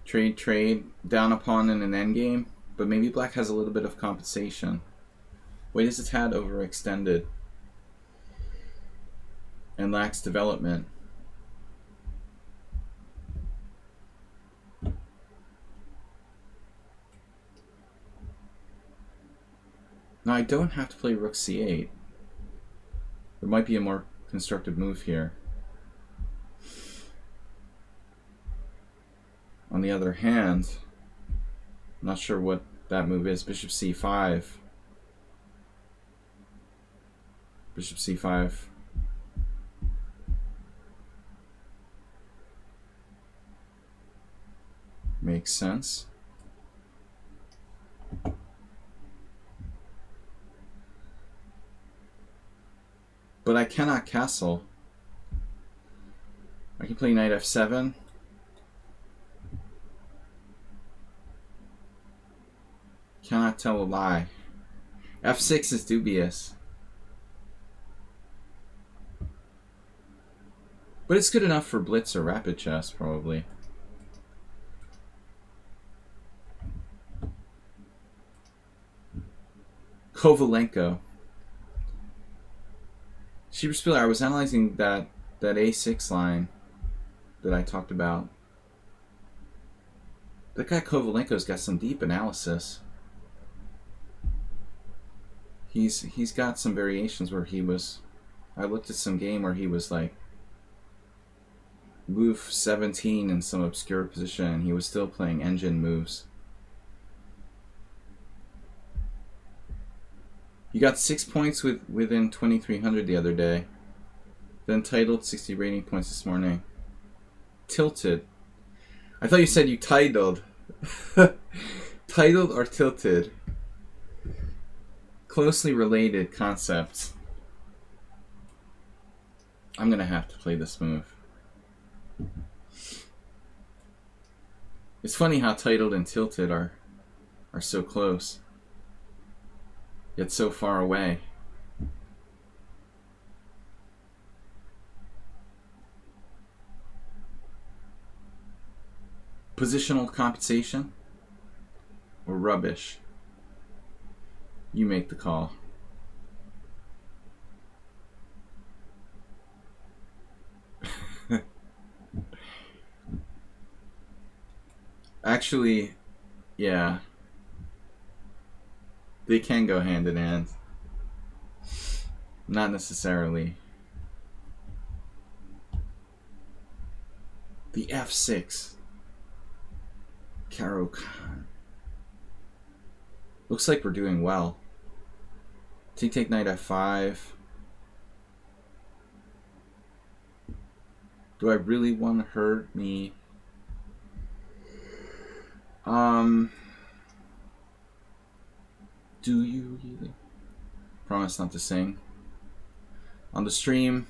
Trade, down a pawn in an endgame. But maybe black has a little bit of compensation. White is a tad overextended and lacks development. Now I don't have to play rook c8. There might be a more constructive move here. On the other hand, I'm not sure what that move is. Bishop c5. Bishop c5. Makes sense. But I cannot castle. I can play knight f7. Cannot tell a lie. f6 is dubious. But it's good enough for Blitz or Rapid Chess, probably. Kovalenko. Spieler, I was analyzing that a6 line that I talked about. That guy Kovalenko's got some deep analysis. He's got some variations where he was... I looked at some game where he was like move 17 in some obscure position and he was still playing engine moves. You got 6 points within 2300 the other day. Then titled 60 rating points this morning. Tilted. I thought you said you titled. Titled or tilted? Closely related concepts. I'm gonna have to play this move. It's funny how titled and tilted are so close, yet so far away. Positional compensation or rubbish? You make the call. Actually, yeah. They can go hand in hand. Not necessarily. The f6. Caro Khan. Looks like we're doing well. Take knight f5. Do I really want to hurt me? Do you really? Promise not to sing. On the stream,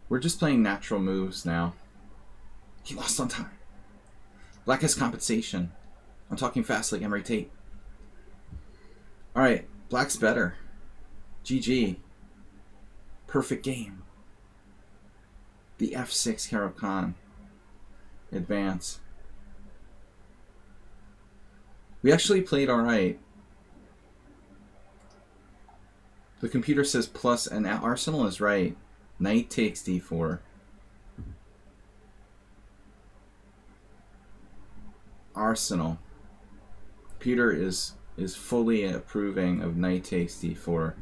we're just playing natural moves now. He lost on time. Black has compensation. I'm talking fast like Emery Tate. Alright, black's better. GG. Perfect game. The f6 Caro Khan. Advance. We actually played alright. The computer says plus, and Arsenal is right. Knight takes d4. Arsenal. Computer is fully approving of knight takes d4.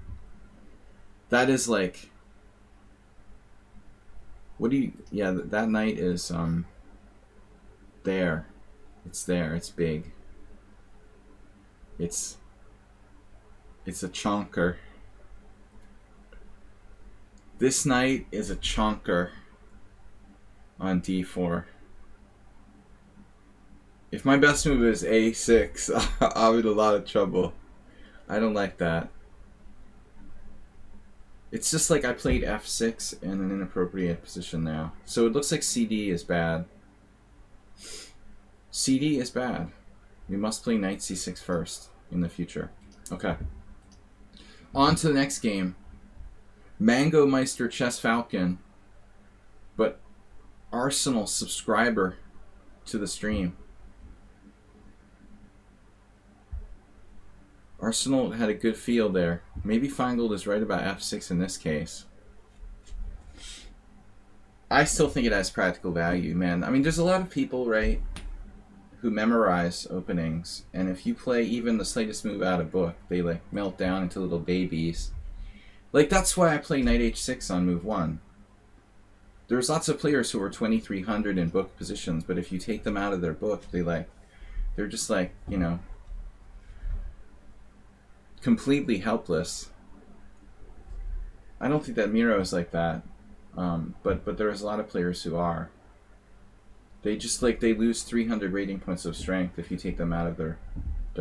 That is like... What do you... Yeah, that knight is there. It's there. It's big. It's a chonker. This knight is a chonker on d4. If my best move is a6, I'll be in a lot of trouble. I don't like that. It's just like I played f6 in an inappropriate position now. So it looks like CD is bad. CD is bad. We must play knight c6 first in the future. Okay. On to the next game. Mango Meister Chess Falcon. But Arsenal subscriber to the stream. Arsenal had a good feel there. Maybe Feingold is right about f6 in this case. I still think it has practical value, man. I mean, there's a lot of people, right, who memorize openings, and if you play even the slightest move out of book, they like melt down into little babies. Like, that's why I play knight h6 on move 1. There's lots of players who are 2300 in book positions, but if you take them out of their book, they're just like, you know, completely helpless. I don't think that Miro is like that, but there's a lot of players who are. They just they lose 300 rating points of strength if you take them out of their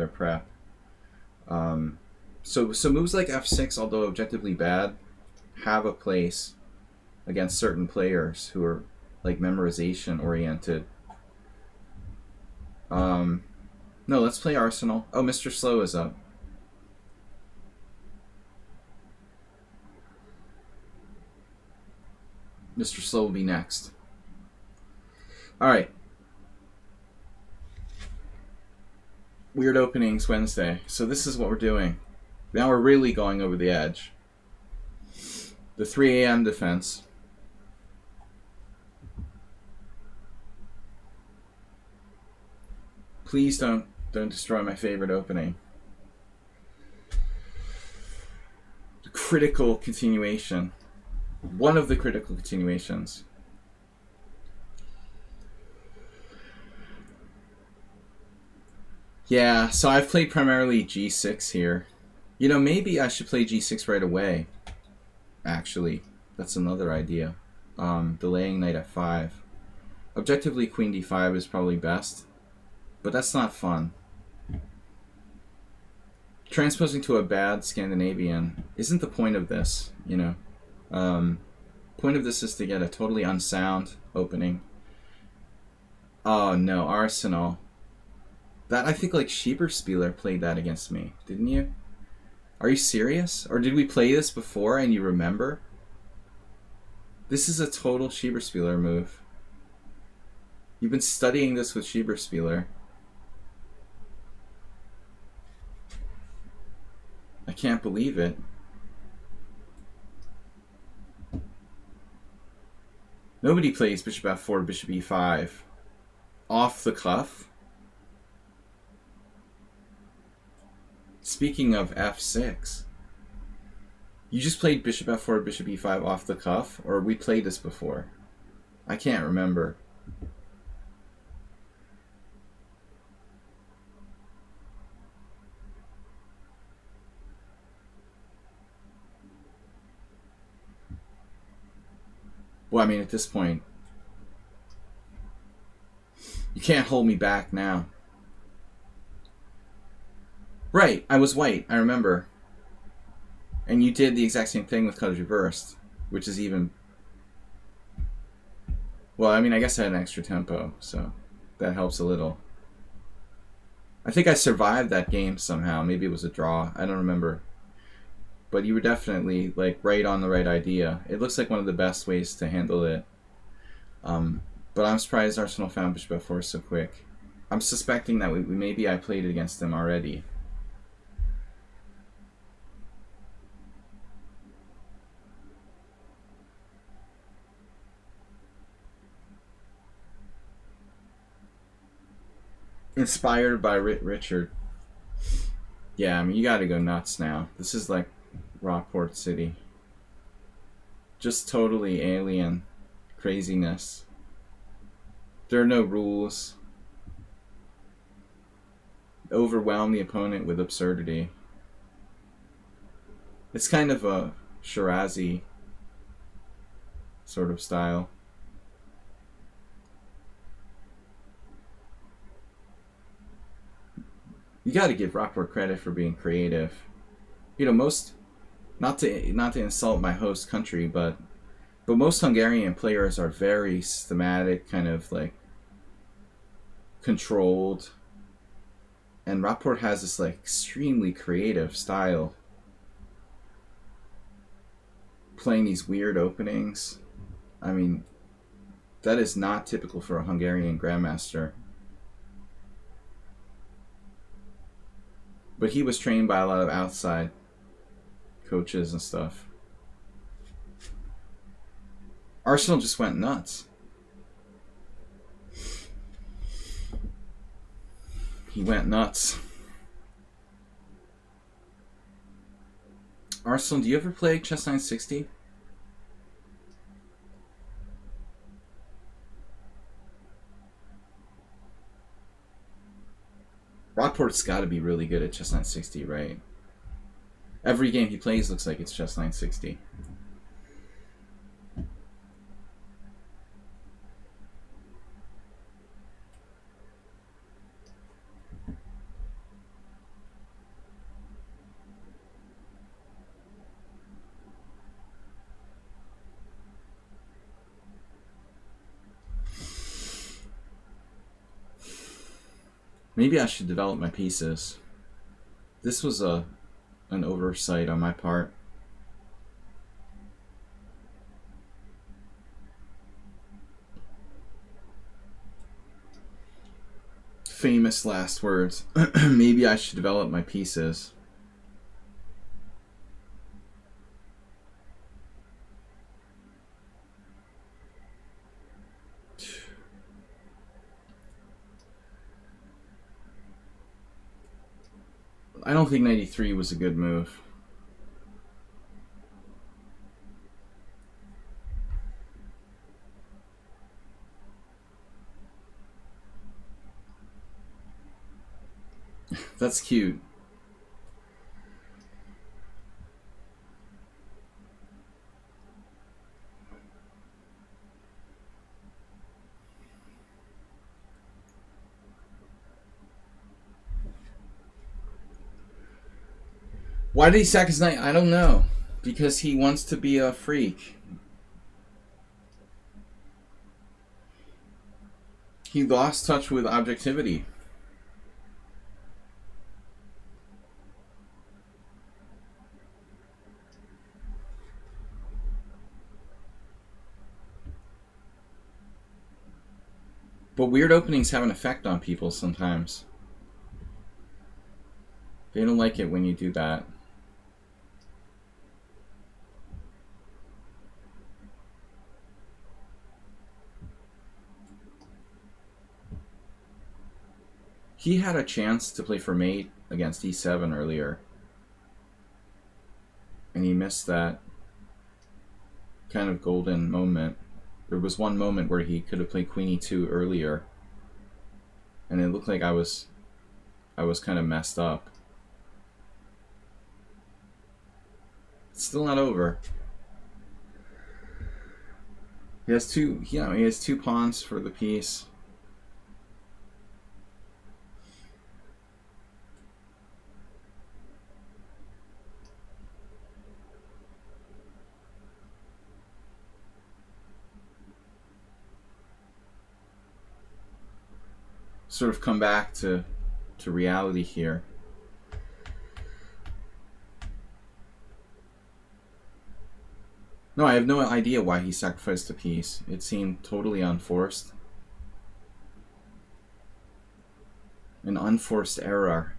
prep. So moves like f6, although objectively bad, have a place against certain players who are like memorization oriented. No, let's play Arsenal. Oh, Mr. Slow is up. Mr. Slow will be next. All right. Weird openings Wednesday. So this is what we're doing. Now we're really going over the edge. The 3 a.m. defense. Please don't destroy my favorite opening. The critical continuation. One of the critical continuations. Yeah, so I've played primarily g6 here. You know, maybe I should play g6 right away. Actually, that's another idea. Delaying knight f5. Objectively, queen d5 is probably best, but that's not fun. Transposing to a bad Scandinavian isn't the point of this, you know. Point of this is to get a totally unsound opening. Oh no, Arsenal. That, I think, like, Schieberspieler played that against me, didn't you? Are you serious? Or did we play this before and you remember? This is a total Schieberspieler move. You've been studying this with Schieberspieler. I can't believe it. Nobody plays bishop f4, bishop e5. Off the cuff? Speaking of f6, you just played bishop f4, bishop e5 off the cuff? Or we played this before? I can't remember. Well, I mean, at this point, you can't hold me back now. Right, I was white, I remember. And you did the exact same thing with colors reversed, which is even... Well, I mean, I guess I had an extra tempo, so that helps a little. I think I survived that game somehow. Maybe it was a draw. I don't remember. But you were definitely, like, right on the right idea. It looks like one of the best ways to handle it. But I'm surprised Arsenal found bishop f4 so quick. I'm suspecting that maybe I played against them already. Inspired by Richard. Yeah, I mean, you gotta go nuts now. This is like Rockport City. Just totally alien craziness. There are no rules. Overwhelm the opponent with absurdity. It's kind of a Shirazi sort of style. You got to give Rockport credit for being creative. You know, most, not to insult my host country, but most Hungarian players are very systematic, kind of like controlled. And Rockport has this like extremely creative style, playing these weird openings. I mean, that is not typical for a Hungarian grandmaster. But he was trained by a lot of outside coaches and stuff. Arsenal just went nuts. He went nuts. Arsenal, do you ever play Chess 960? Rockport's got to be really good at Chess 960, right? Every game he plays looks like it's Chess 960. Maybe I should develop my pieces. This was an oversight on my part. Famous last words. Maybe I should develop my pieces. I don't think 93 was a good move. That's cute. Why did he sack his knight? I don't know. Because he wants to be a freak. He lost touch with objectivity. But weird openings have an effect on people sometimes. They don't like it when you do that. He had a chance to play for mate against e7 earlier. And he missed that kind of golden moment. There was one moment where he could have played queen e2 earlier. And it looked like I was kind of messed up. It's still not over. He has two pawns for the piece. Sort of come back to reality here. No, I have no idea why he sacrificed a piece. It seemed totally unforced. An unforced error.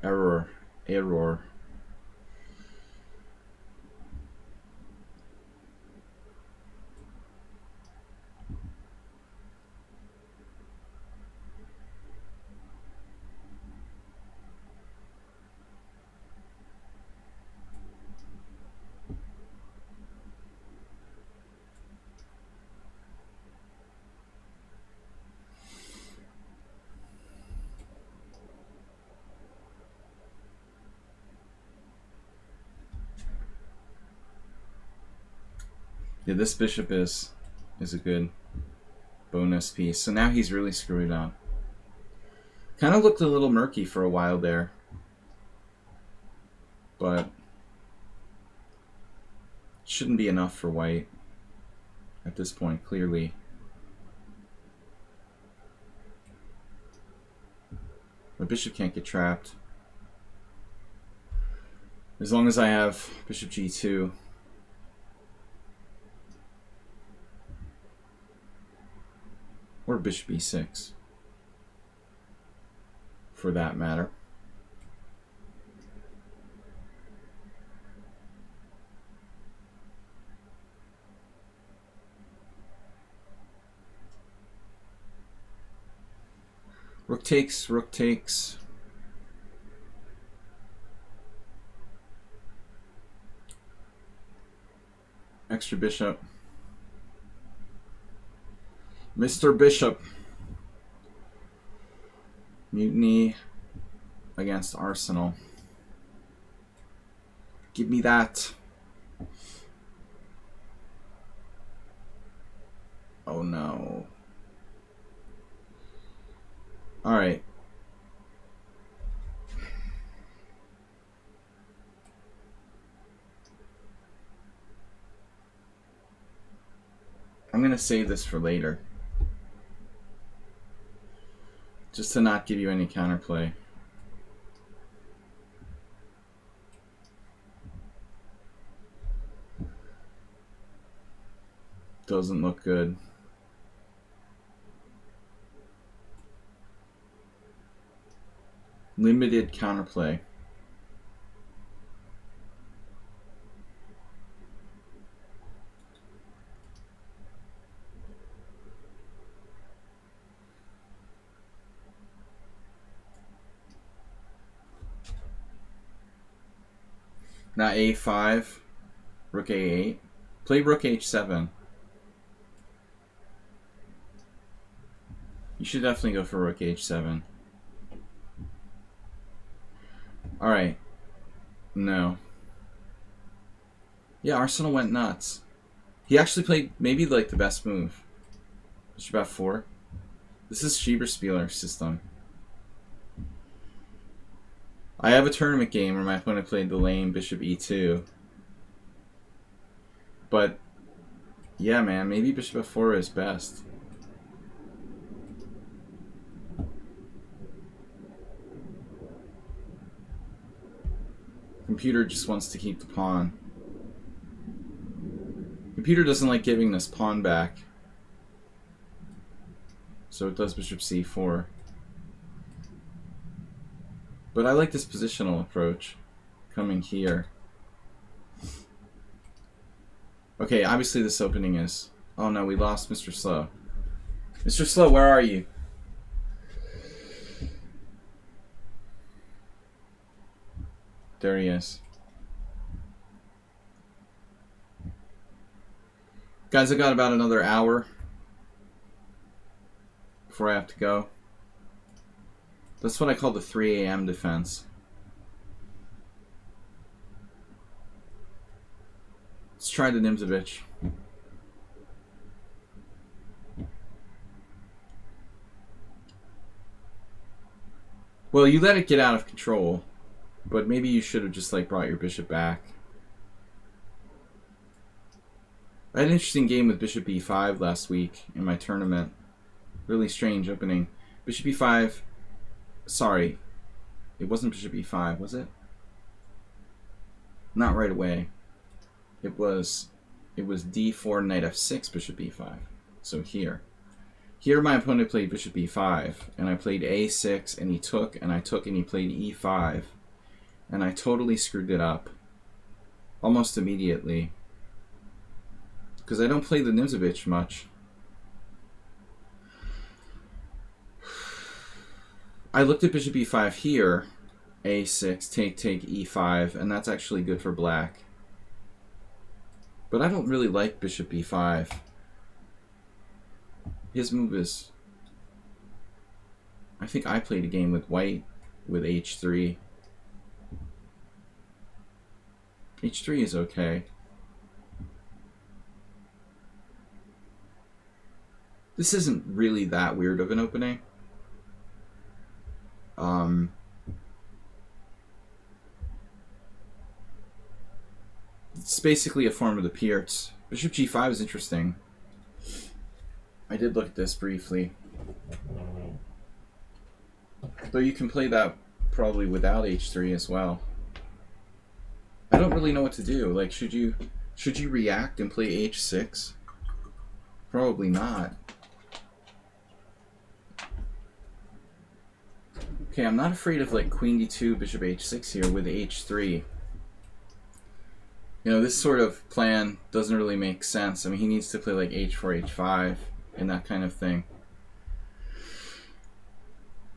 Yeah, this bishop is a good bonus piece. So now he's really screwed up. Kind of looked a little murky for a while there. But shouldn't be enough for white at this point, clearly. My bishop can't get trapped. As long as I have bishop g2. Or bishop e6. For that matter. Rook takes, rook takes. Extra bishop. Mr. Bishop. Mutiny against Arsenal. Give me that. Oh no. All right. I'm going to save this for later. Just to not give you any counterplay. Doesn't look good. Limited counterplay. Now a5, rook a8. Play rook h7. You should definitely go for rook h7. Alright. No. Yeah, Arsenal went nuts. He actually played maybe like the best move. Bishop f4. This is Schieberspieler system. I have a tournament game where my opponent played the lame bishop e2. But, yeah, man, maybe bishop f4 is best. Computer just wants to keep the pawn. Computer doesn't like giving this pawn back. So it does bishop c4. But I like this positional approach. Coming here. Okay, obviously this opening is... Oh no, we lost Mr. Slow. Mr. Slow, where are you? There he is. Guys, I got about another hour before I have to go. That's what I call the 3 a.m. defense. Let's try the Nimzovich. Well, you let it get out of control, but maybe you should have just like brought your bishop back. I had an interesting game with bishop e5 last week in my tournament. Really strange opening. Bishop e5. Sorry, it wasn't bishop e5, was it? Not right away. It was d4, knight f6, bishop e5. So here. Here my opponent played bishop e5, and I played a6, and he took, and I took, and he played e5. And I totally screwed it up. Almost immediately. Because I don't play the Nimzovich much. I looked at bishop e5 here. a6, take, e5, and that's actually good for black. But I don't really like bishop e5. His move is... I think I played a game with white with h3. h3 is okay. This isn't really that weird of an opening. It's basically a form of the Pierce. Bishop g5 is interesting. I did look at this briefly. Though you can play that probably without h3 as well. I don't really know what to do. Like, should you react and play h6? Probably not. Okay, I'm not afraid of like queen d2, bishop h6 here with h3. You know, this sort of plan doesn't really make sense. I mean, he needs to play like h4, h5, and that kind of thing.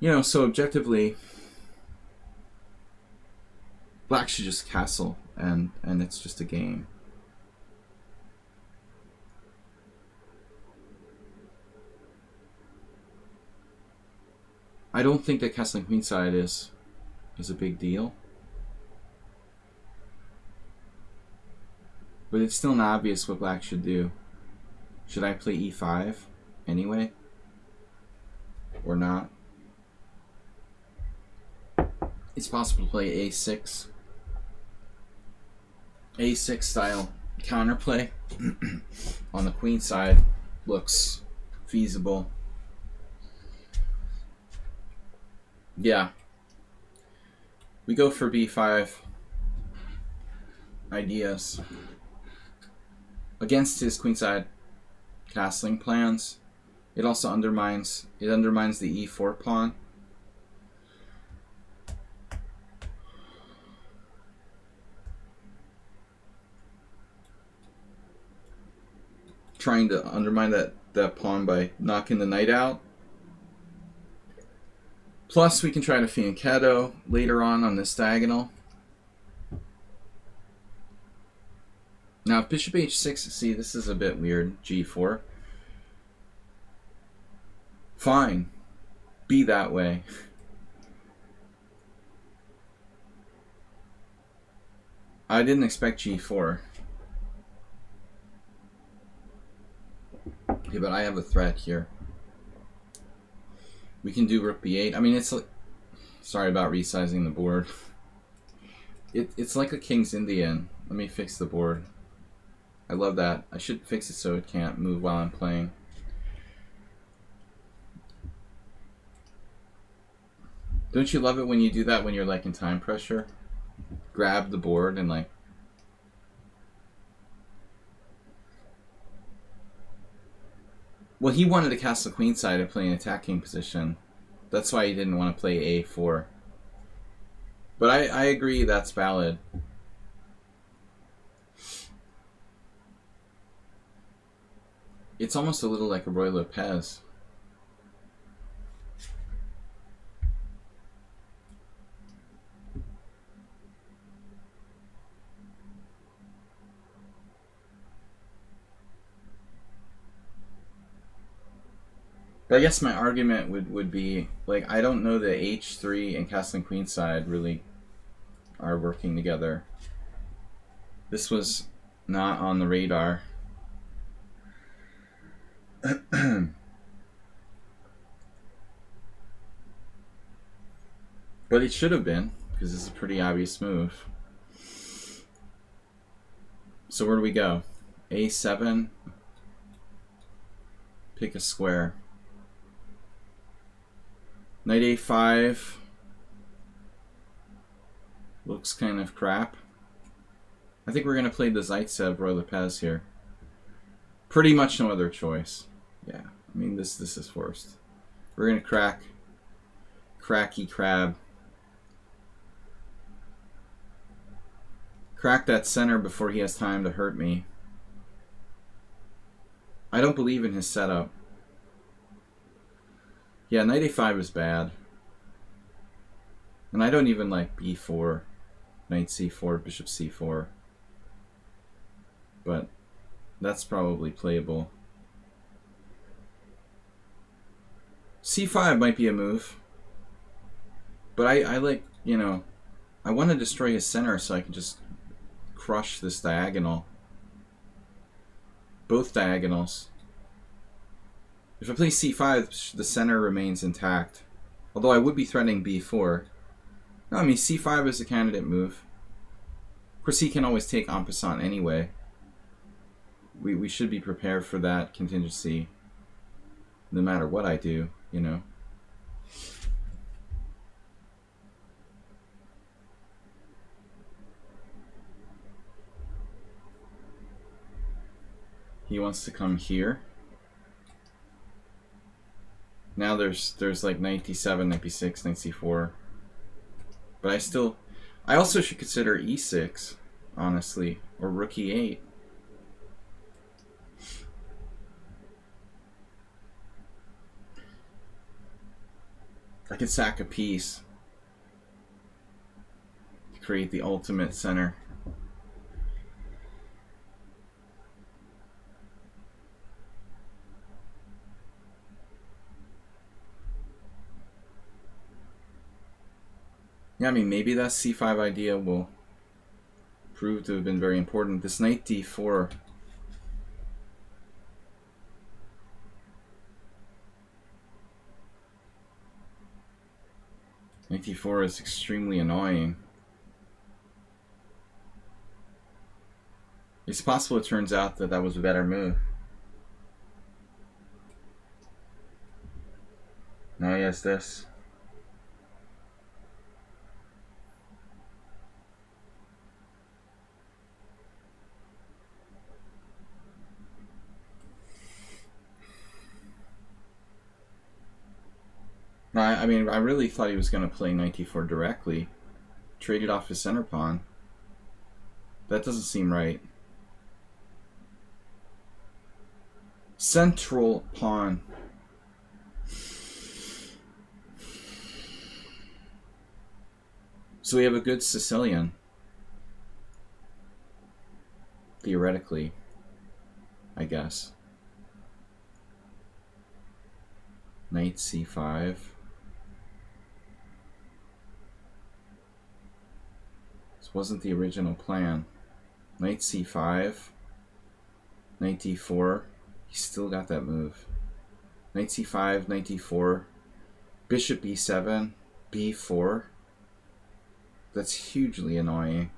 You know, so objectively, black should just castle, and it's just a game. I don't think that castling queenside is a big deal. But it's still not obvious what black should do. Should I play e5 anyway? Or not? It's possible to play a6. a6 style counterplay on the queen side looks feasible. Yeah. We go for b5 ideas. Against his queenside castling plans. It also undermines the e4 pawn. Trying to undermine that pawn by knocking the knight out. Plus, we can try to fianchetto later on this diagonal. Now, if bishop h6, see, this is a bit weird, g4. Fine. Be that way. I didn't expect g4. Okay, but I have a threat here. We can do rook b8. I mean, it's like... Sorry about resizing the board. It's like a King's Indian. Let me fix the board. I love that. I should fix it so it can't move while I'm playing. Don't you love it when you do that when you're like in time pressure? Grab the board and like... Well, he wanted to castle queenside and play an attacking position. That's why he didn't want to play a4. But I agree that's valid. It's almost a little like a Roy Lopez. But I guess my argument would be, like, I don't know that h3 and castling queenside really are working together. This was not on the radar. But it should have been, because this is a pretty obvious move. So where do we go? a7. Pick a square. Knight a5 looks kind of crap. I think we're going to play the Zaitsev Roy Lopez here. Pretty much no other choice. Yeah, I mean this is forced. We're going to cracky crab. Crack that center before he has time to hurt me. I don't believe in his setup. Yeah, knight a5 is bad. And I don't even like b4, knight c4, bishop c4. But that's probably playable. c5 might be a move. But I like, you know, I want to destroy his center so I can just crush this diagonal. Both diagonals. If I play c5, the center remains intact. Although I would be threatening b4. No, I mean c5 is a candidate move. Of course, he can always take en passant anyway. We should be prepared for that contingency. No matter what I do, you know. He wants to come here. Now there's like knight d7, knight b6, knight c4. But I also should consider e6, honestly, or rook e8. I could sack a piece to create the ultimate center. Yeah, I mean, maybe that c5 idea will prove to have been very important. This knight d4. Knight d4 is extremely annoying. It's possible it turns out that that was a better move. Now he has this. I mean, I really thought he was going to play knight d4 directly. Traded off his center pawn. That doesn't seem right. Central pawn. So we have a good Sicilian. Theoretically, I guess. Knight c5. This wasn't the original plan. Knight c5. Knight d4. He's still got that move. Knight c5, knight d4. Bishop b7, b4. That's hugely annoying.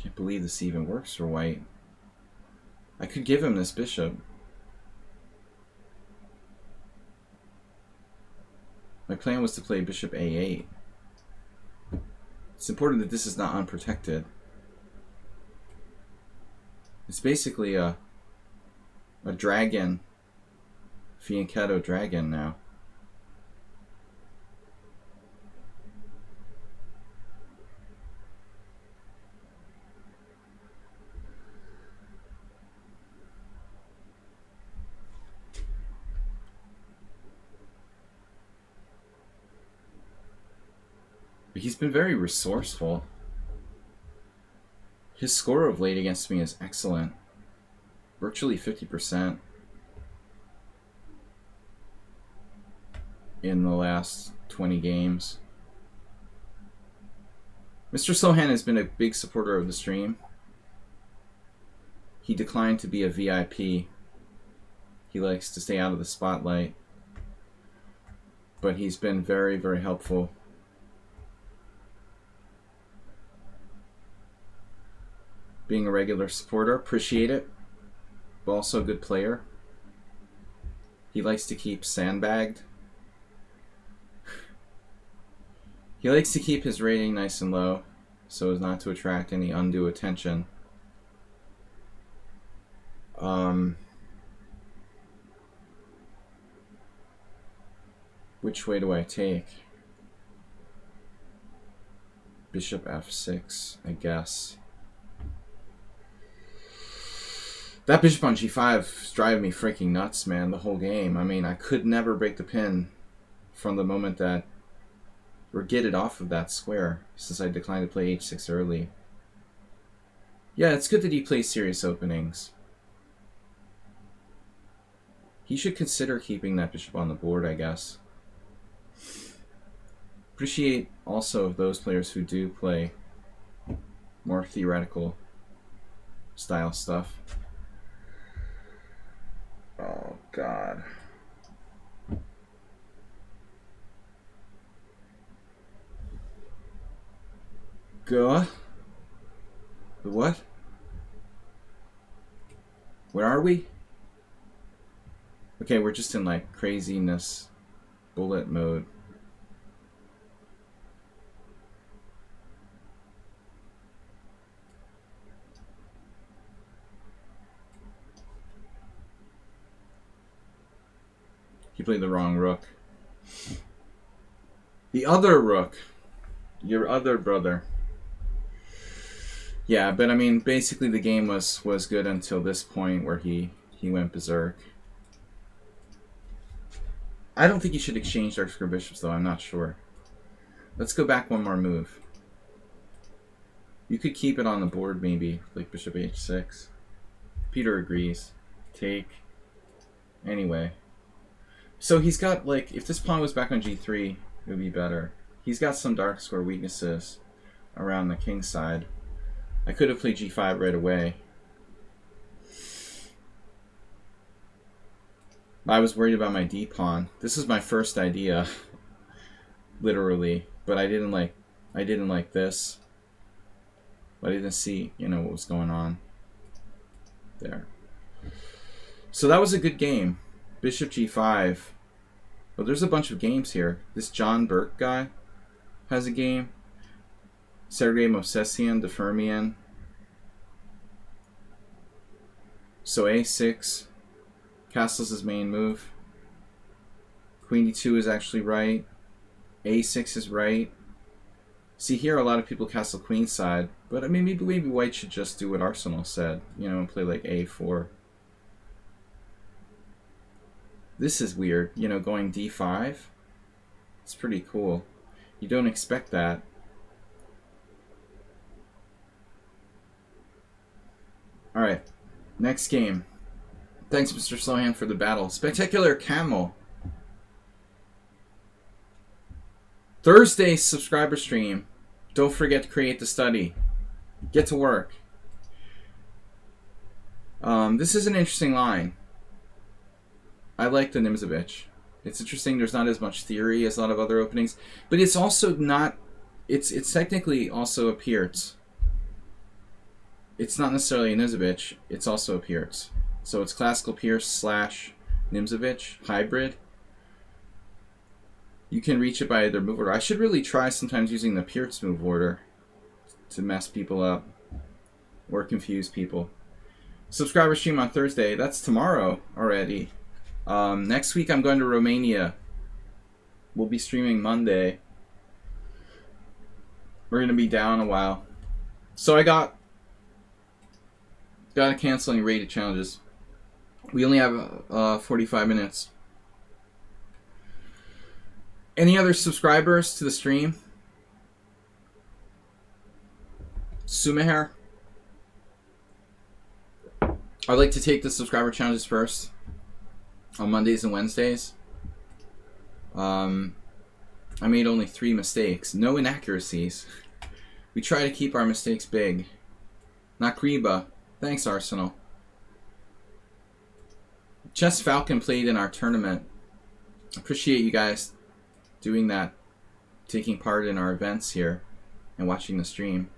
Can't believe this even works for white. I could give him this bishop. My plan was to play bishop a8. It's important that this is not unprotected. It's basically a dragon, fianchetto dragon now. But he's been very resourceful. His score of late against me is excellent. Virtually 50% in the last 20 games. Mr. Sohan has been a big supporter of the stream. He declined to be a VIP. He likes to stay out of the spotlight. But he's been very, very helpful. Being a regular supporter, appreciate it. But also a good player. He likes to keep sandbagged. He likes to keep his rating nice and low so as not to attract any undue attention. Which way do I take? Bishop f6, I guess. That bishop on g5 is driving me freaking nuts, man, the whole game. I mean, I could never break the pin from the moment that, or get it off of that square, since I declined to play h6 early. Yeah, it's good that he plays serious openings. He should consider keeping that bishop on the board, I guess. Appreciate also of those players who do play more theoretical style stuff. Oh, God. Go. The what? Where are we? Okay, we're just in like craziness bullet mode. You played the wrong rook. The other rook. Your other brother. Yeah, but I mean, basically the game was good until this point where he went berserk. I don't think you should exchange dark square bishops, though. I'm not sure. Let's go back one more move. You could keep it on the board, maybe, like bishop h6. Peter agrees. Take. Anyway. So he's got, like, if this pawn was back on g3, it would be better. He's got some dark square weaknesses around the king side. I could have played g5 right away. I was worried about my d-pawn. This is my first idea, literally. But I didn't like this. But I didn't see, what was going on there. So that was a good game. Bishop g5. But there's a bunch of games here. This John Burke guy has a game. Sergei Movsesian, the Fermian. So a6, castles his main move. Queen d2 is actually right. a6 is right. See, here a lot of people castle queenside, but I mean, maybe white should just do what Arsenal said, you know, and play like a4. This is weird, you know, going d5. It's pretty cool. You don't expect that. Alright, next game. Thanks, Mr. Slowhand, for the battle. Spectacular Camel. Thursday subscriber stream. Don't forget to create the study. Get to work. This is an interesting line. I like the Nimzovich. It's interesting. There's not as much theory as a lot of other openings, but it's also not. It's technically also a Pierce. It's not necessarily a Nimzovich. It's also a Pierce. So it's classical Pierce / Nimzovich hybrid. You can reach it by either move order. I should really try sometimes using the Pierce move order to mess people up or confuse people. Subscriber stream on Thursday. That's tomorrow already. Next week I'm going to Romania. We'll be streaming Monday. We're going to be down a while. So I got a canceling rated challenges. We only have 45 minutes. Any other subscribers to the stream? Sumaher? I like to take the subscriber challenges first on Mondays and Wednesdays. I made only 3 mistakes. No inaccuracies. We try to keep our mistakes big. Nakriba. Thanks, Arsenal. Chess Falcon played in our tournament. Appreciate you guys doing that, taking part in our events here and watching the stream.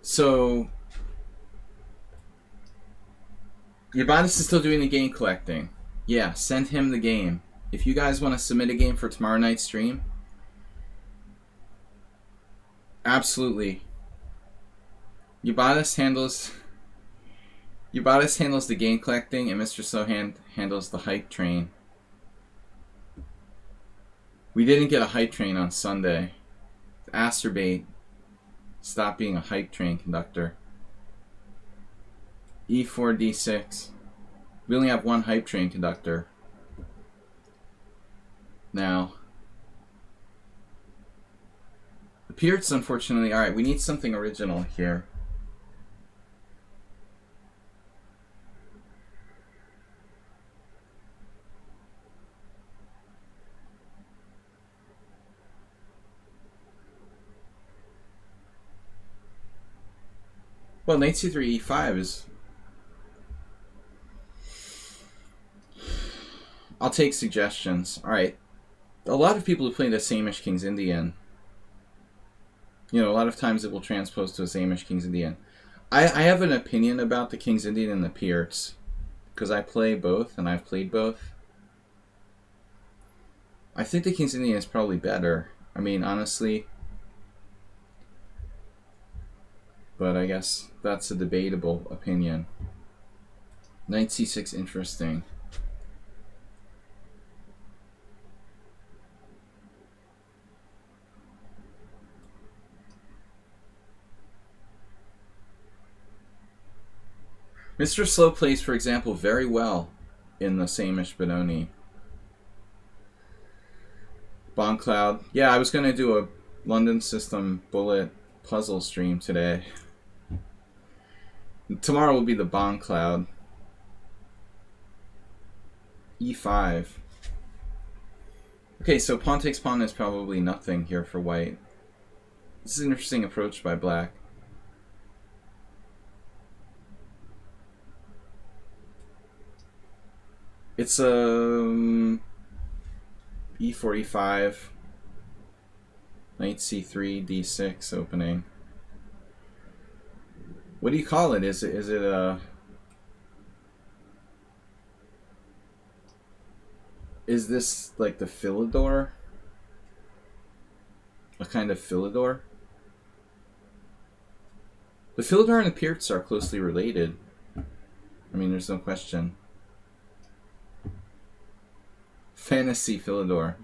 So Yabatis is still doing the game collecting. Yeah, send him the game. If you guys want to submit a game for tomorrow night's stream, absolutely. Yabatis handles the game collecting, and Mr. Sohan handles the hype train. We didn't get a hype train on Sunday. Asterbait stopped being a hype train conductor. E4, D6. We only have 1 hype train conductor now. The Pierce, unfortunately, alright, we need something original here. Well, knight c3, e5 is... I'll take suggestions. Alright. A lot of people who play the Samish King's Indian, you know, a lot of times it will transpose to a Samish King's Indian. I have an opinion about the King's Indian and the Pierce, because I play both, and I've played both. I think the King's Indian is probably better. I mean, honestly. But I guess that's a debatable opinion. Knight c6, interesting. Mr. Slow plays, for example, very well in the Samish Benoni. Bomb Cloud. Yeah, I was going to do a London System bullet puzzle stream today. Tomorrow will be the Bomb Cloud. E5. Okay, so pawn takes pawn is probably nothing here for white. This is an interesting approach by black. It's E4, E5, Knight C3, D6 opening. What do you call it? Is it a... Is this like the Philidor? A kind of Philidor? The Philidor and the Pirts are closely related. I mean, there's no question. Fantasy Philidor.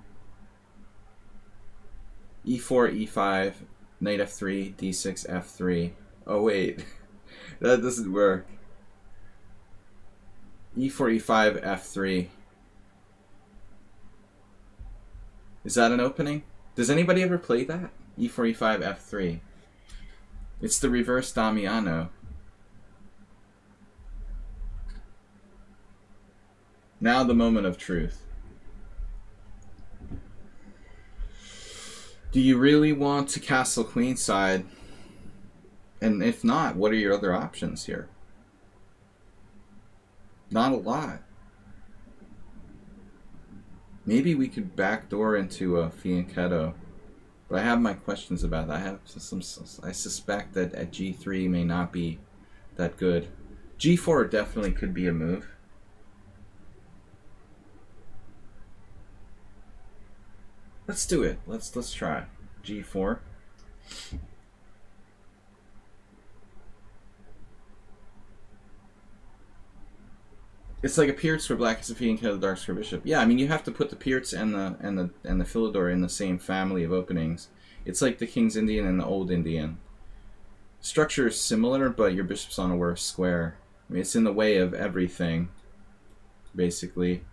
E4, E5, Knight F3, D6, F3. Oh wait, that doesn't work. E4, E5, F3. Is that an opening? Does anybody ever play that? E4, E5, F3. It's the reverse Damiano. Now the moment of truth. Do you really want to castle queenside? And if not, what are your other options here? Not a lot. Maybe we could backdoor into a fianchetto. But I have my questions about that. I suspect that at G3 may not be that good. G4 definitely could be a move. Let's do it. Let's try. G4. It's like a Pirts where black is a fianchetto, dark square bishop. Yeah, I mean you have to put the Pirts and the Philidor in the same family of openings. It's like the King's Indian and the Old Indian. Structure is similar, but your bishop's on a worse square. I mean, it's in the way of everything, basically.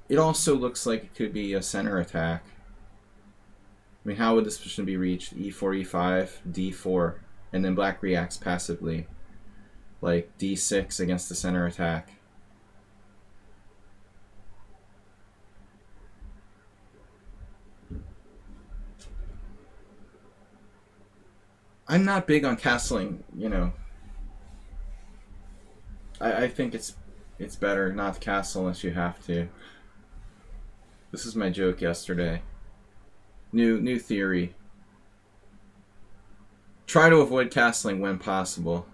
It also looks like it could be a center attack. I mean, how would this position be reached? E4, E5, D4, and then black reacts passively, like D6 against the center attack. I'm not big on castling, you know. I think it's better not to castle unless you have to. This is my joke yesterday. New theory. Try to avoid castling when possible.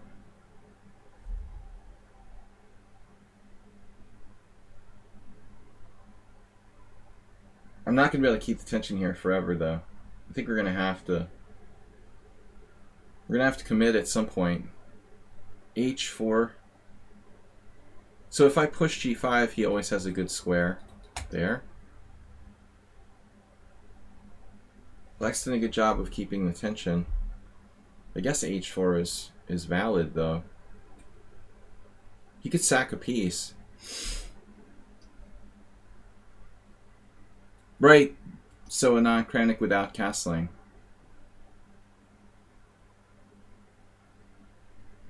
I'm not going to be able to keep the tension here forever, though. I think we're going to have to. We're going to have to commit at some point. H4. So if I push G5, he always has a good square. There. Black's done a good job of keeping the tension. I guess H4 is valid, though. He could sack a piece. Right. So a non-Kranich without castling.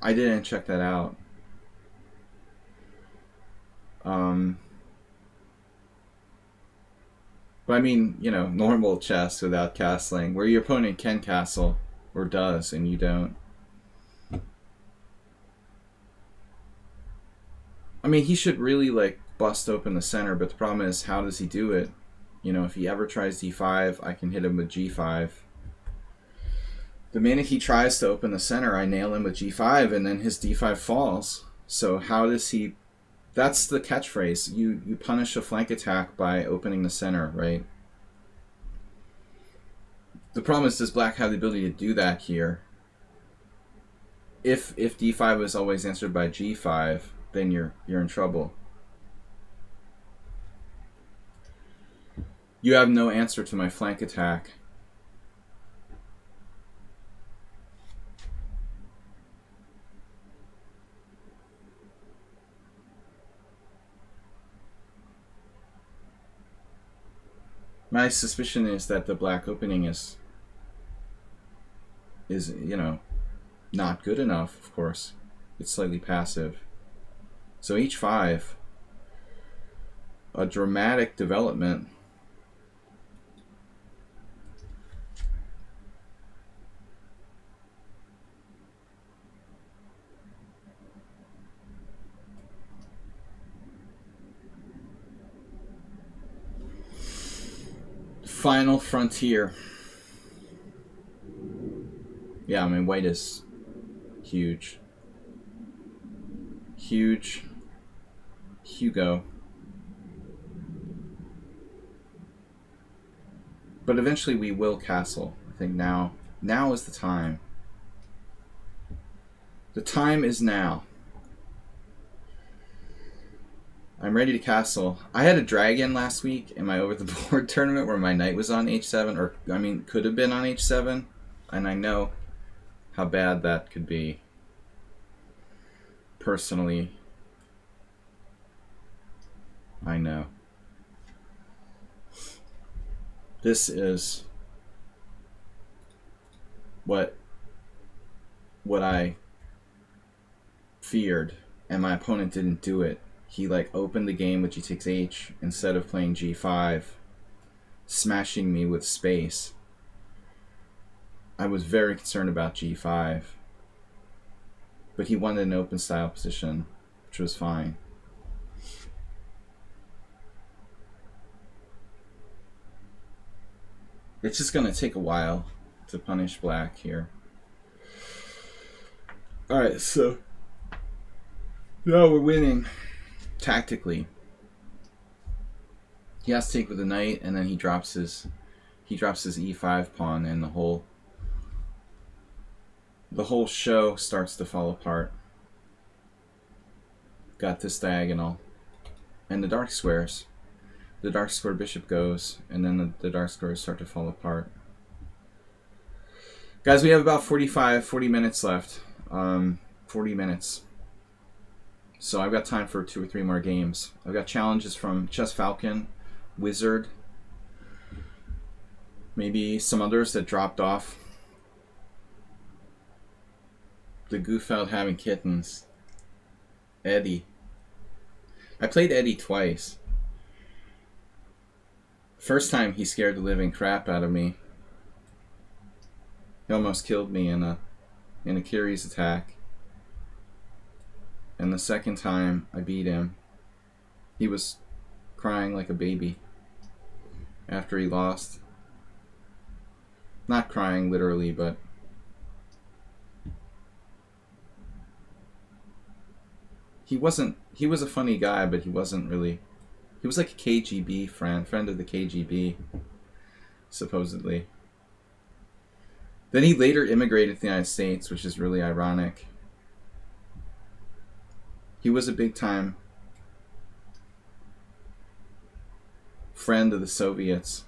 I didn't check that out. But I mean, you know, normal chess without castling, where your opponent can castle, or does, and you don't. I mean, he should really, like, bust open the center, but the problem is, how does he do it? You know, if he ever tries D5, I can hit him with G5. The minute he tries to open the center, I nail him with G5, and then his D5 falls. So how does he... That's the catchphrase. You punish a flank attack by opening the center, right? The problem is, does black have the ability to do that here? If D5 is always answered by G5, then you're in trouble. You have no answer to my flank attack. My suspicion is that the black opening is you know, not good enough, of course. It's slightly passive. So H5, a dramatic development. Final frontier. Yeah, I mean, white is huge. Huge. Hugo. But eventually we will castle. I think now is the time. The time is now. I'm ready to castle. I had a dragon last week in my over-the-board tournament where my knight was on h7, or, I mean, could have been on h7, and I know how bad that could be. Personally, I know. This is what I feared, and my opponent didn't do it. He like opened the game with g takes h instead of playing g5, smashing me with space. I was very concerned about g5, but he wanted an open style position, which was fine. It's just going to take a while to punish black here. Alright, so now we're winning tactically. He has to take with the knight, and then he drops his e5 pawn, and the whole show starts to fall apart. Got this diagonal, and the dark squares. The dark square bishop goes, and then the dark squares start to fall apart. Guys, we have about 40 minutes left. 40 minutes. So I've got time for 2 or 3 more games. I've got challenges from Chess Falcon, Wizard, maybe some others that dropped off. The goof out having kittens. Eddie. I played Eddie twice. First time he scared the living crap out of me. He almost killed me in a Kyrie's attack. And the second time I beat him, he was crying like a baby after he lost. Not crying literally, but he was a funny guy, but he wasn't really. He was like a KGB friend of the KGB, supposedly. Then he later immigrated to the United States, which is really ironic. He was a big-time friend of the Soviets,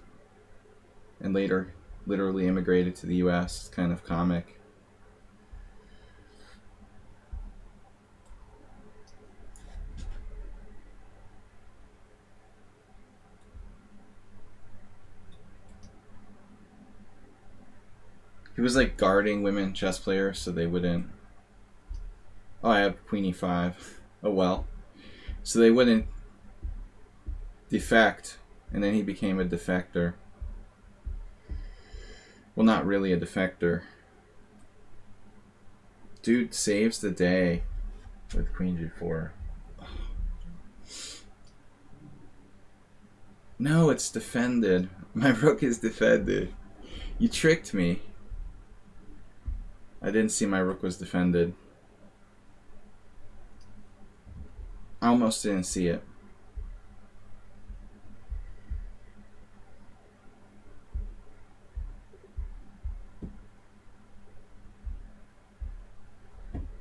and later literally immigrated to the US. It's kind of comic. He was like guarding women chess players so they wouldn't. Oh, I have queen e5. Oh well. So they wouldn't defect, and then he became a defector. Well, not really a defector. Dude saves the day with queen g4. No, it's defended. My rook is defended. You tricked me. I didn't see my rook was defended. I almost didn't see it.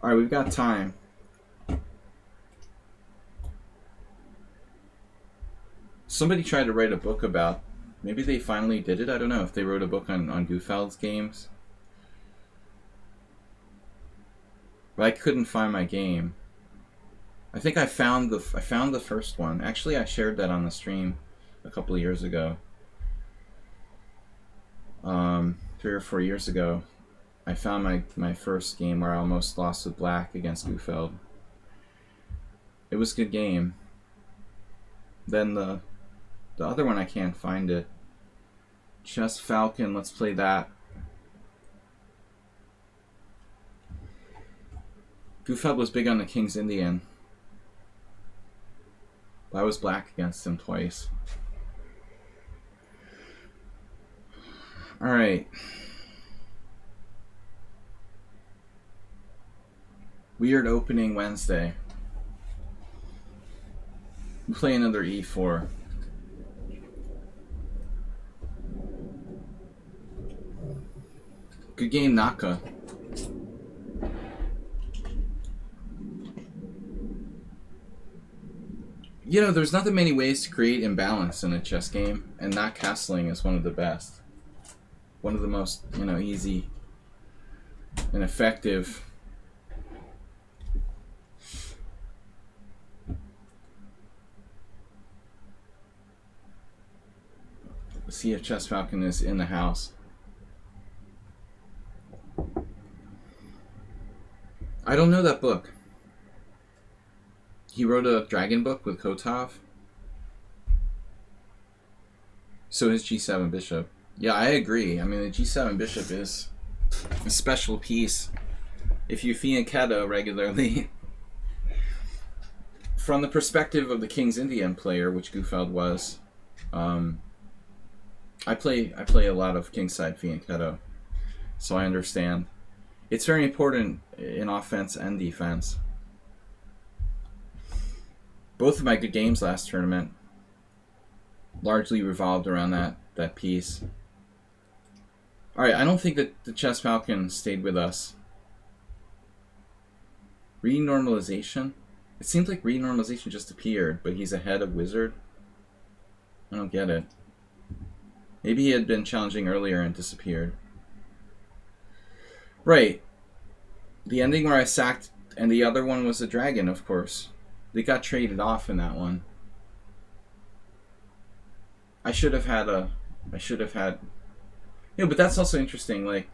Alright, we've got time. Somebody tried to write a book about, maybe they finally did it, I don't know, if they wrote a book on Gufeld's games. But I couldn't find my game. I think I found the first one. Actually, I shared that on the stream a couple of years ago. 3 or 4 years ago, I found my first game where I almost lost with black against Gufeld. It was a good game. Then the other one, I can't find it. Chess Falcon, let's play that. Gufeld was big on the King's Indian. I was black against him twice. Alright. Weird opening Wednesday. We play another e4. Good game, Naka. You know, there's not that many ways to create imbalance in a chess game, and not castling is one of the best. One of the most, you know, easy and effective. Let's see if Chess Falcon is in the house. I don't know that book. He wrote a dragon book with Kotov. So is G7 Bishop. Yeah, I agree. I mean, the G7 Bishop is a special piece. If you fianchetto regularly, from the perspective of the King's Indian player, which Gufeld was, I play a lot of kingside fianchetto, so I understand. It's very important in offense and defense. Both of my good games last tournament largely revolved around that piece. Alright, I don't think that the Chess Falcon stayed with us. Renormalization? It seems like renormalization just appeared, but he's ahead of Wizard. I don't get it. Maybe he had been challenging earlier and disappeared. Right. The ending where I sacked, and the other one was a dragon, of course. They got traded off in that one. I should have had... You know, but that's also interesting. Like,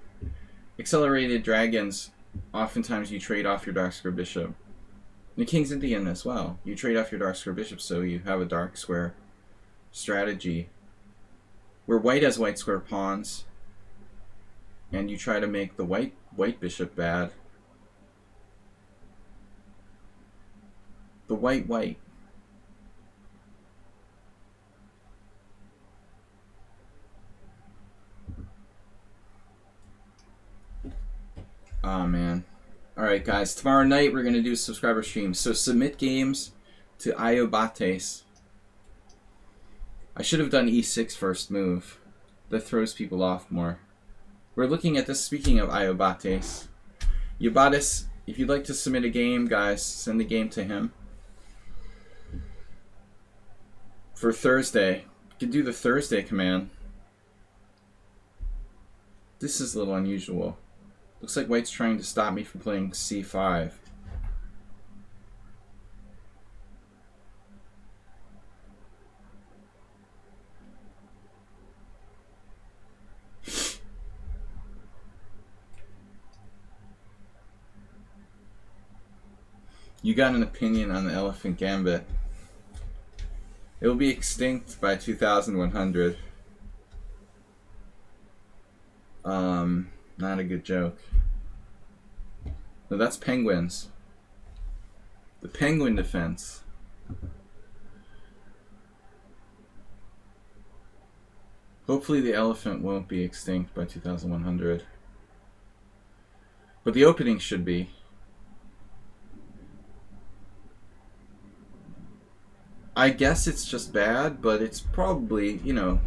accelerated dragons, oftentimes you trade off your dark square bishop. The King's Indian as well. You trade off your dark square bishop, so you have a dark square strategy. Where white has white square pawns, and you try to make the white bishop bad. The white. Oh man. Alright guys, tomorrow night we're going to do subscriber streams. So submit games to Iobates. I should have done e6 first move. That throws people off more. We're looking at this, speaking of Iobates. Iobates, if you'd like to submit a game, guys, send the game to him. For Thursday. You can do the Thursday command. This is a little unusual. Looks like white's trying to stop me from playing c5. You got an opinion on the Elephant Gambit. It will be extinct by 2100. Not a good joke. No, that's penguins. The penguin defense. Hopefully the elephant won't be extinct by 2100. But the opening should be. I guess it's just bad, but it's probably, you know...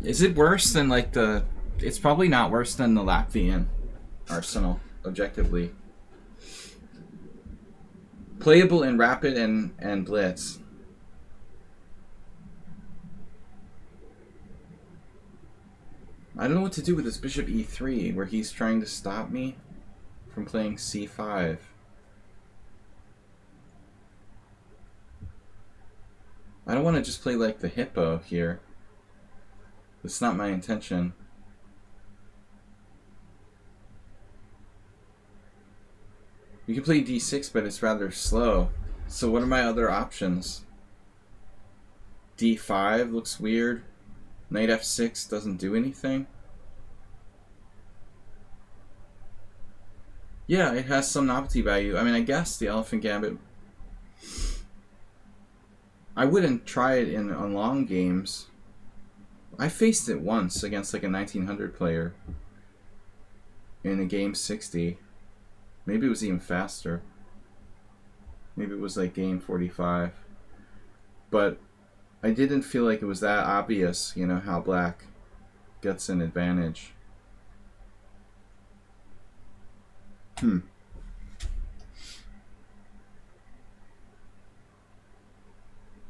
Is it worse than like the... It's probably not worse than the Latvian arsenal, objectively. Playable in Rapid and Blitz. I don't know what to do with this bishop e3, where he's trying to stop me from playing c5. I don't want to just play like the hippo here. That's not my intention. You can play d6, but it's rather slow. So what are my other options? d5 looks weird. Knight f6 doesn't do anything. Yeah, it has some novelty value. I mean, I guess the Elephant Gambit... I wouldn't try it on long games. I faced it once against like a 1900 player in a game 60. Maybe it was even faster. Maybe it was like game 45. But I didn't feel like it was that obvious, you know, how black gets an advantage. Hmm.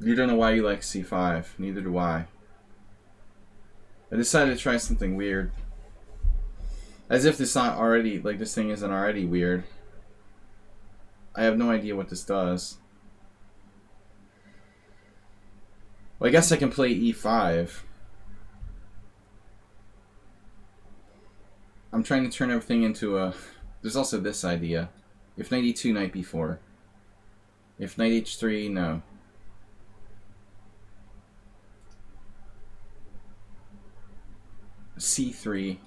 You don't know why you like c5. Neither do I. I decided to try something weird. As if this not already, like this thing isn't already weird. I have no idea what this does. Well, I guess I can play e5. I'm trying to turn everything into a... There's also this idea. If knight e2, knight b4. If knight h3, no. c3,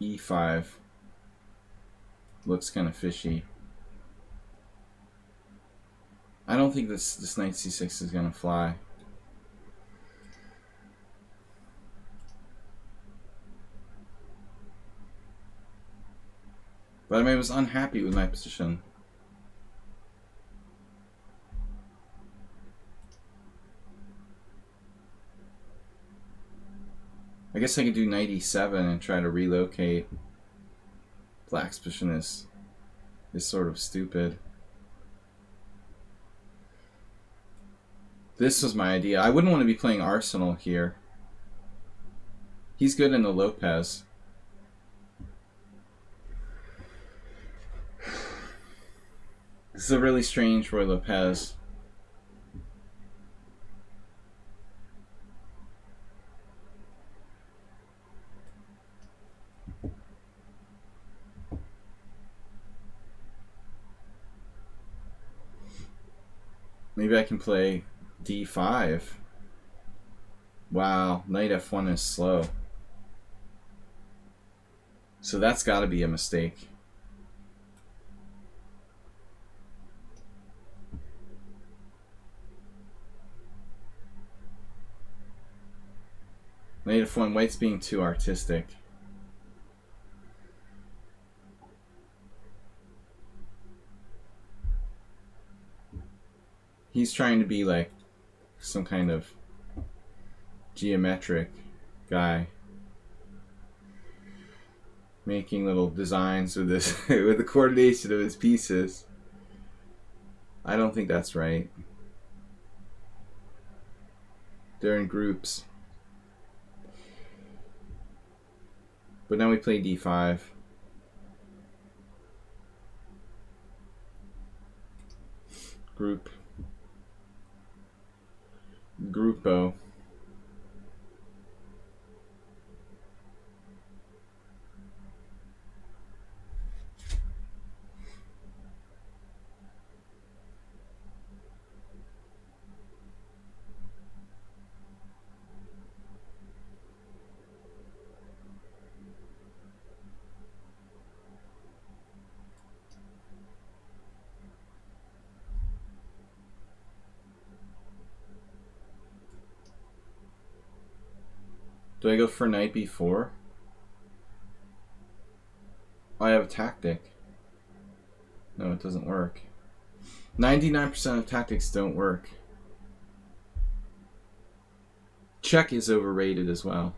e5. Looks kind of fishy. I don't think this knight c6 is going to fly. But I was unhappy with my position. I guess I could do knight e7 and try to relocate. Black's position is sort of stupid. This was my idea. I wouldn't want to be playing Arsenal here. He's good in the Lopez. This is a really strange Roy Lopez. Maybe I can play d5. Wow, knight f1 is slow. So that's got to be a mistake. Knight f1, white's being too artistic. He's trying to be like some kind of geometric guy, making little designs with this with the coordination of his pieces. I don't think that's right. They're in groups. But now we play d5. Group. Grupo. Do I go for knight b4? I have a tactic. No, it doesn't work. 99% of tactics don't work. Check is overrated as well.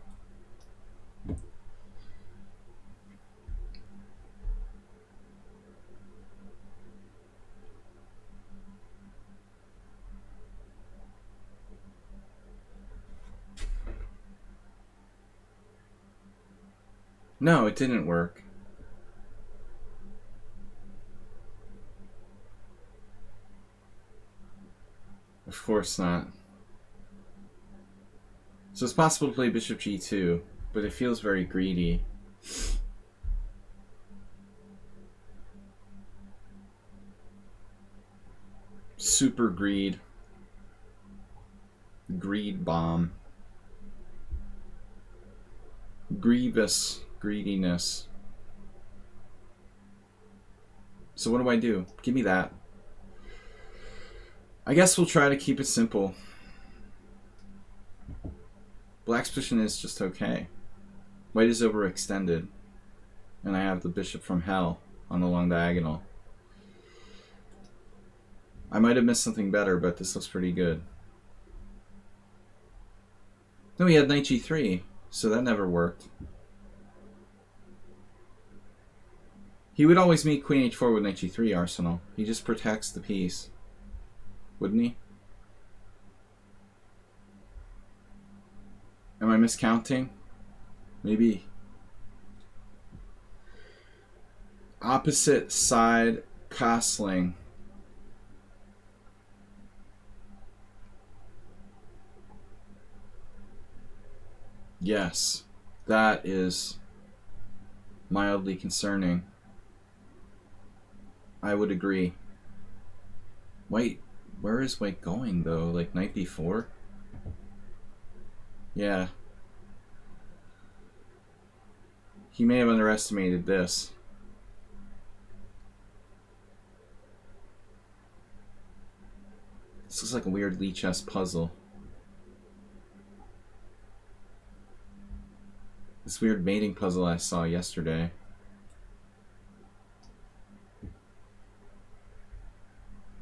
No, it didn't work. Of course not. So it's possible to play bishop g2, but it feels very greedy. Super greed. Greed bomb. Grievous greediness. So what do I do? Give me that. I guess we'll try to keep it simple. Black's position is just okay. White is overextended. And I have the bishop from hell on the long diagonal. I might have missed something better, but this looks pretty good. No, he had knight g3, so that never worked. He would always meet queen h4 with knight g3 arsenal. He just protects the piece. Wouldn't he? Am I miscounting? Maybe. Opposite side castling. Yes, that is mildly concerning. I would agree. Wait, where is white going though? Like knight b4? Yeah. He may have underestimated this. This looks like a weird lichess puzzle. This weird mating puzzle I saw yesterday.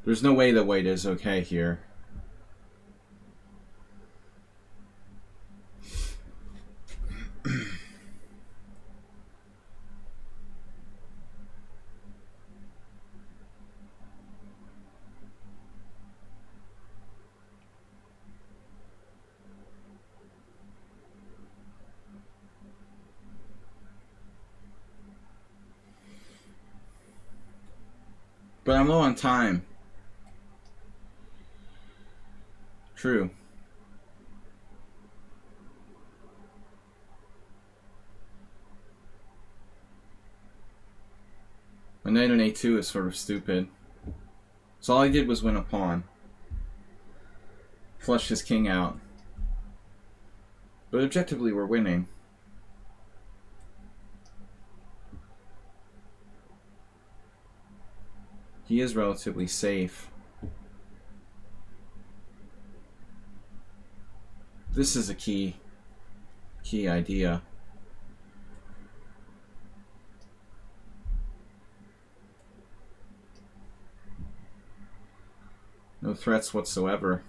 There's no way that white is okay here. But I'm low on time. True. My knight on a2 is sort of stupid. So all I did was win a pawn. Flushed his king out. But objectively we're winning. He is relatively safe. This is a key idea. No threats whatsoever.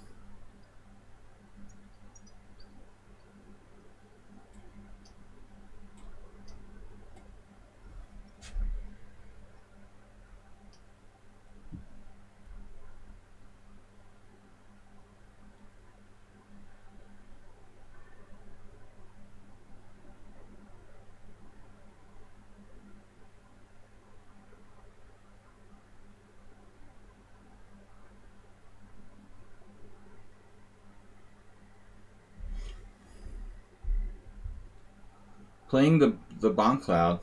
Playing the bomb cloud.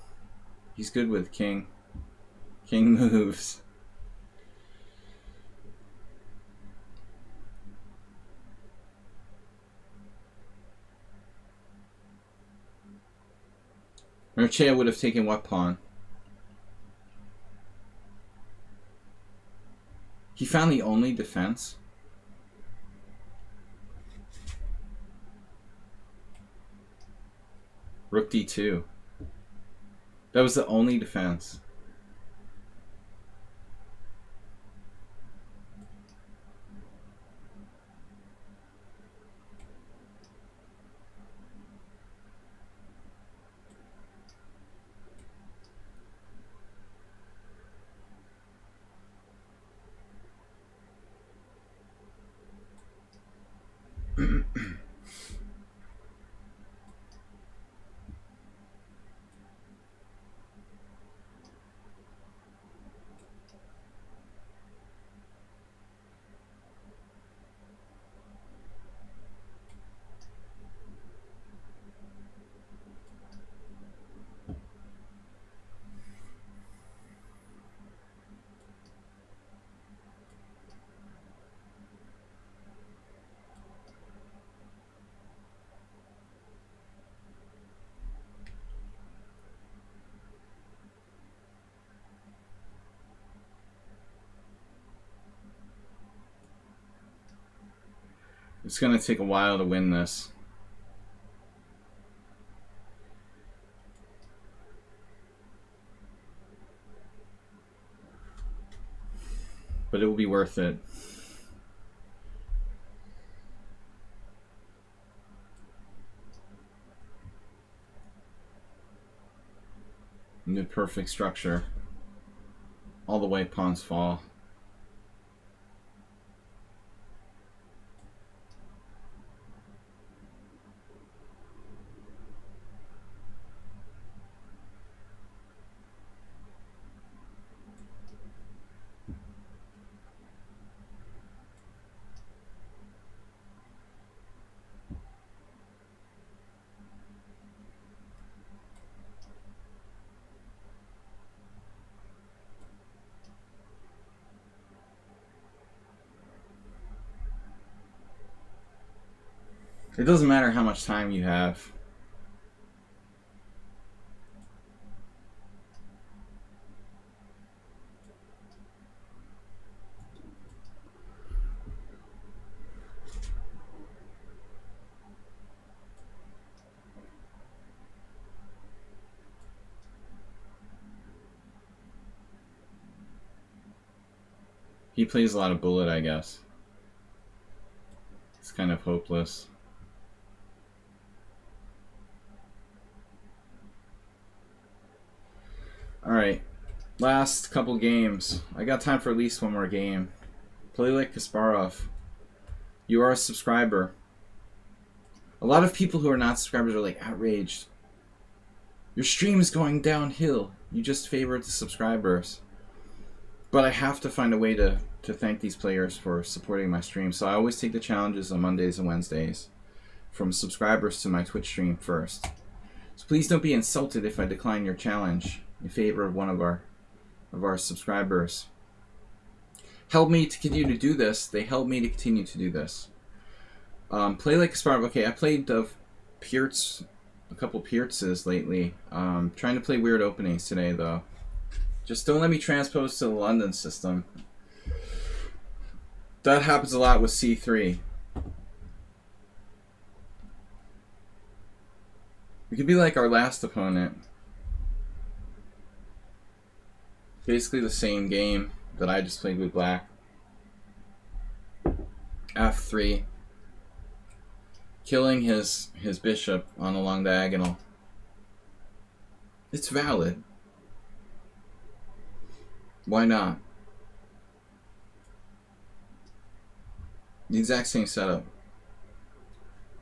He's good with king. King moves. Merchea would have taken what pawn? He found the only defense. Rook d2. That was the only defense. It's going to take a while to win this. But it will be worth it. New perfect structure. all the way pawns fall. It doesn't matter how much time you have. He plays a lot of bullet, I guess. It's kind of hopeless. Alright. Last couple games. I got time for at least one more game. Play like Kasparov. You are a subscriber. A lot of people who are not subscribers are like outraged. Your stream is going downhill. You just favored the subscribers. But I have to find a way to thank these players for supporting my stream. So I always take the challenges on Mondays and Wednesdays from subscribers to my Twitch stream first. So please don't be insulted if I decline your challenge in favor of one of our subscribers. Help me to continue to do this. They help me to continue to do this. Play like Kasparov. Okay, I played Pierce, a couple Pierces lately. Trying to play weird openings today though. Just don't let me transpose to the London system. That happens a lot with C3. We could be like our last opponent. Basically the same game that I just played with black. F3. Killing his bishop on a long diagonal. It's valid. Why not? The exact same setup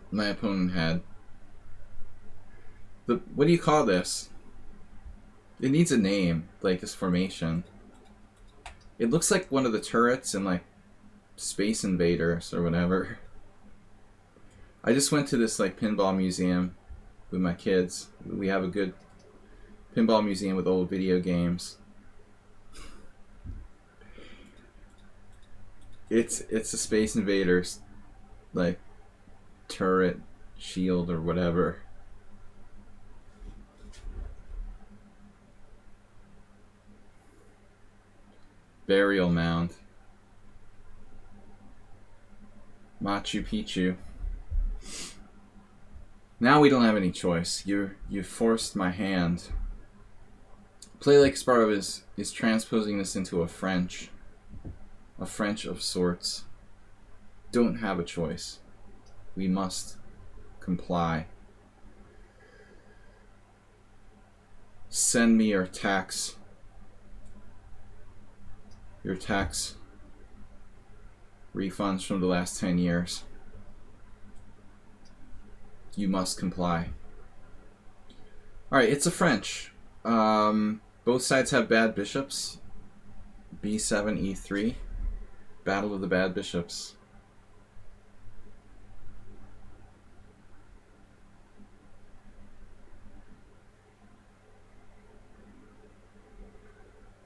my opponent had. What do you call this? It needs a name, like this formation. It looks like one of the turrets in like Space Invaders or whatever. I just went to this like pinball museum with my kids. We have a good pinball museum with old video games. It's a Space Invaders like turret shield or whatever. Burial mound. Machu Picchu. Now we don't have any choice. You forced my hand. Play like Kasparov is transposing this into a French of sorts. Don't have a choice. We must comply. Send me your tax. Your tax refunds from the last 10 years. You must comply. Alright, it's a French. Both sides have bad bishops. B7, E3. Battle of the bad bishops.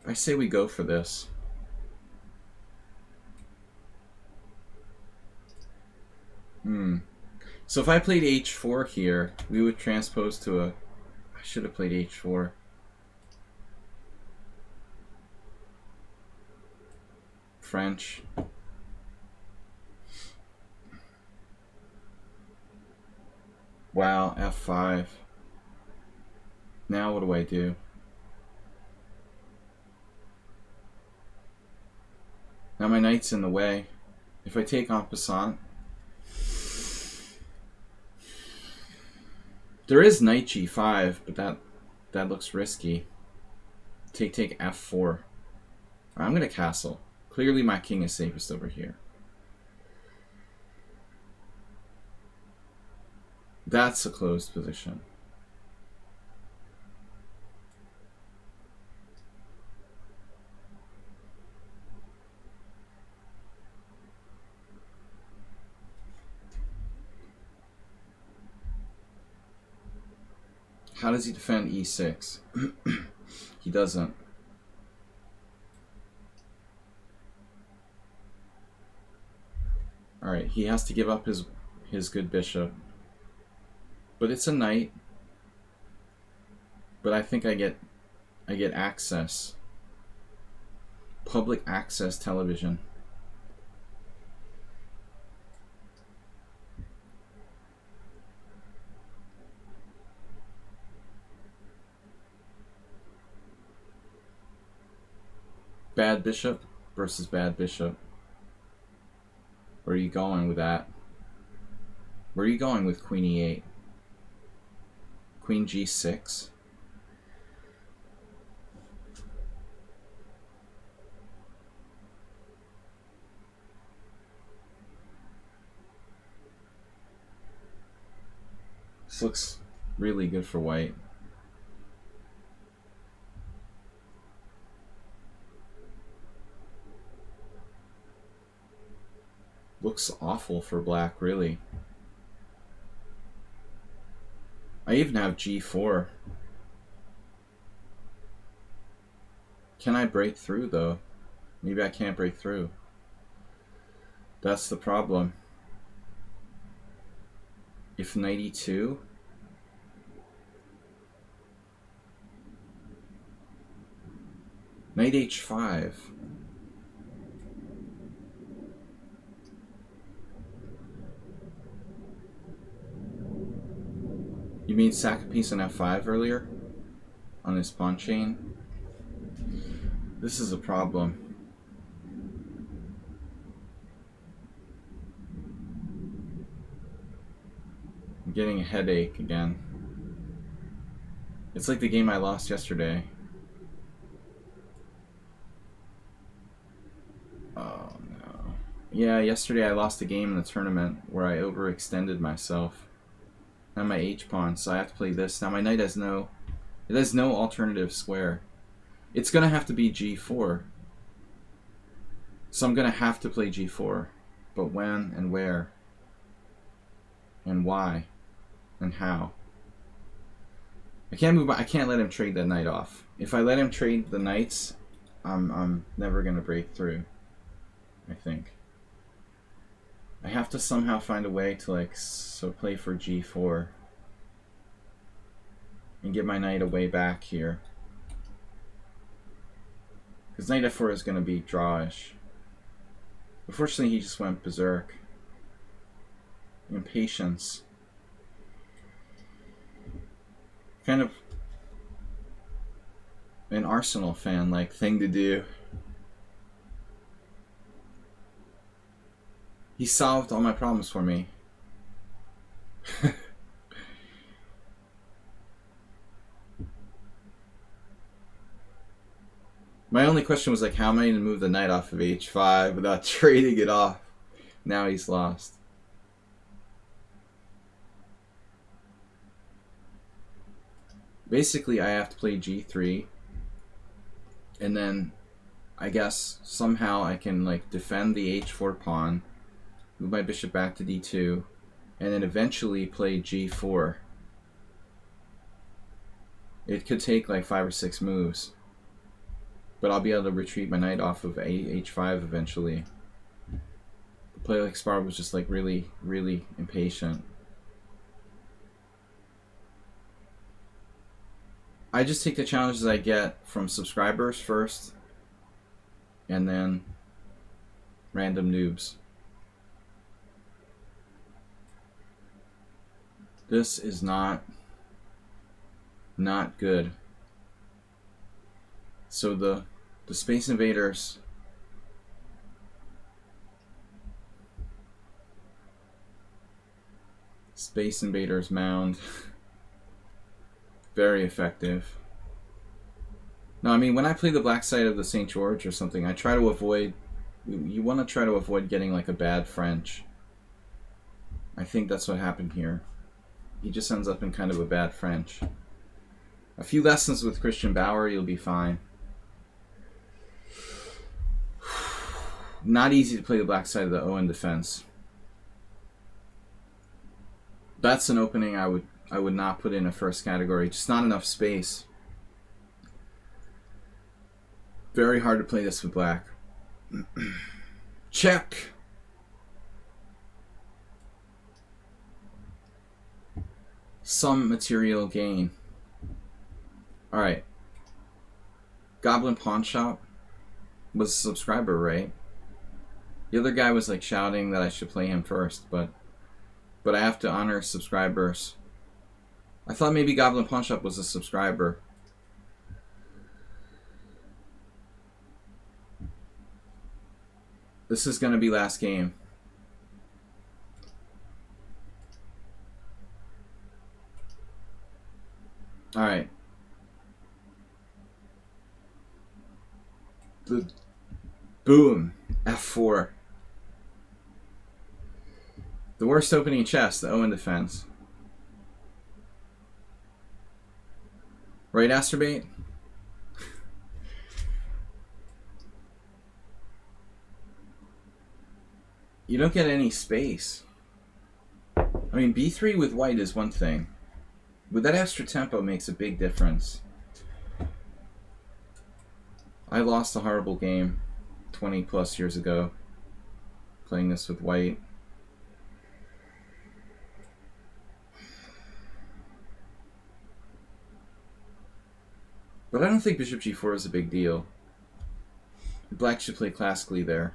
I say we go for this. So if I played H4 here, we would transpose to a... I should have played H4. French. Wow, F5. Now what do I do? Now my knight's in the way. If I take en passant... There is knight G5, but that looks risky. Take F4. I'm going to castle. Clearly my king is safest over here. That's a closed position. How does he defend e6? He doesn't. Alright, he has to give up his good bishop. But it's a knight. But I think I get access. Public access television. Bad bishop versus bad bishop. Where are you going with that? Where are you going with queen e8? Queen g6? This looks really good for white. Looks awful for black, really. I even have g4. Can I break through, though? Maybe I can't break through. That's the problem. If knight e2... Knight h5... You mean sack a piece on f5 earlier? On this pawn chain? This is a problem. I'm getting a headache again. It's like the game I lost yesterday. Oh no. Yeah, yesterday I lost a game in the tournament where I overextended myself. Now my h-pawn, so I have to play this. Now my knight has no alternative square. It's gonna have to be g4. So I'm gonna have to play g4. But when and where? And why? And how? I can't move. I can't let him trade that knight off. If I let him trade the knights, I'm never gonna break through. I think. I have to somehow find a way to play for g4 and get my knight away back here. Because knight f4 is going to be drawish. Unfortunately, he just went berserk. Impatience. Kind of an Arsenal fan-like thing to do. He solved all my problems for me. My only question was how am I going to move the knight off of h5 without trading it off? Now he's lost. Basically, I have to play g3, and then I guess somehow I can defend the h4 pawn, move my bishop back to d2, and then eventually play g4. It could take 5 or 6 moves, but I'll be able to retreat my knight off of h5 eventually. The play like Spar was just really, really impatient. I just take the challenges I get from subscribers first, and then random noobs. This is not good. So the Space Invaders mound very effective. No, I mean, when I play the black side of the St. George or something, I try to avoid... You want to try to avoid getting, like, a bad French. I think that's what happened here. He just ends up in kind of a bad French. A few lessons with Christian Bauer, you'll be fine. Not easy to play the black side of the Owen defense. That's an opening I would not put in a first category. Just not enough space. Very hard to play this with black. Check. Some material gain. Alright. Goblin Pawn Shop was a subscriber, right? The other guy was like shouting that I should play him first, but I have to honor subscribers. I thought maybe Goblin Pawn Shop was a subscriber. This is going to be last game. Alright. Boom. F4. The worst opening chess, the Owen defense. Right, Asterbait? You don't get any space. I mean, b3 with white is one thing. But that extra tempo makes a big difference. I lost a horrible game 20 plus years ago playing this with white. But I don't think bishop g4 is a big deal. Black should play classically there.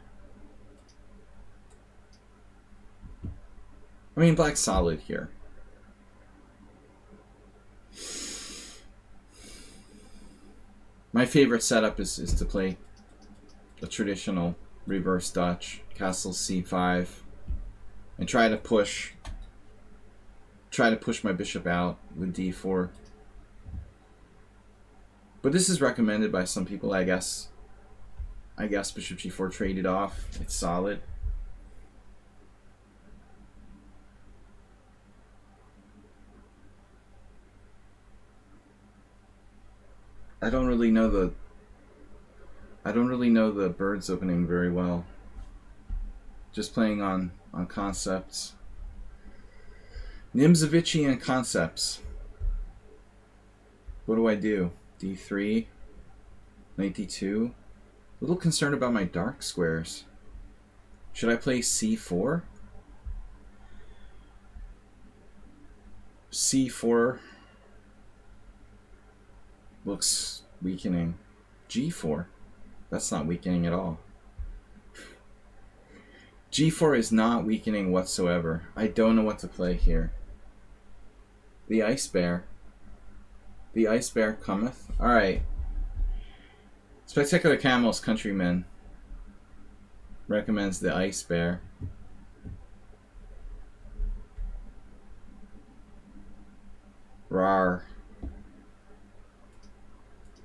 I mean, black's solid here. My favorite setup is to play a traditional reverse Dutch, castle c5, and try to push my bishop out with d4. But this is recommended by some people, I guess. I guess bishop g4 traded off. It's solid. I don't really know the birds opening very well. Just playing on concepts. Nimzovician concepts. What do I do? d3, knight d2. A little concerned about my dark squares. Should I play c4? c4 looks weakening. g4. That's not weakening at all. g4 is not weakening whatsoever. I don't know what to play here. The ice bear. The ice bear cometh. Alright. Spectacular Camel's Countryman recommends the ice bear. Rawr.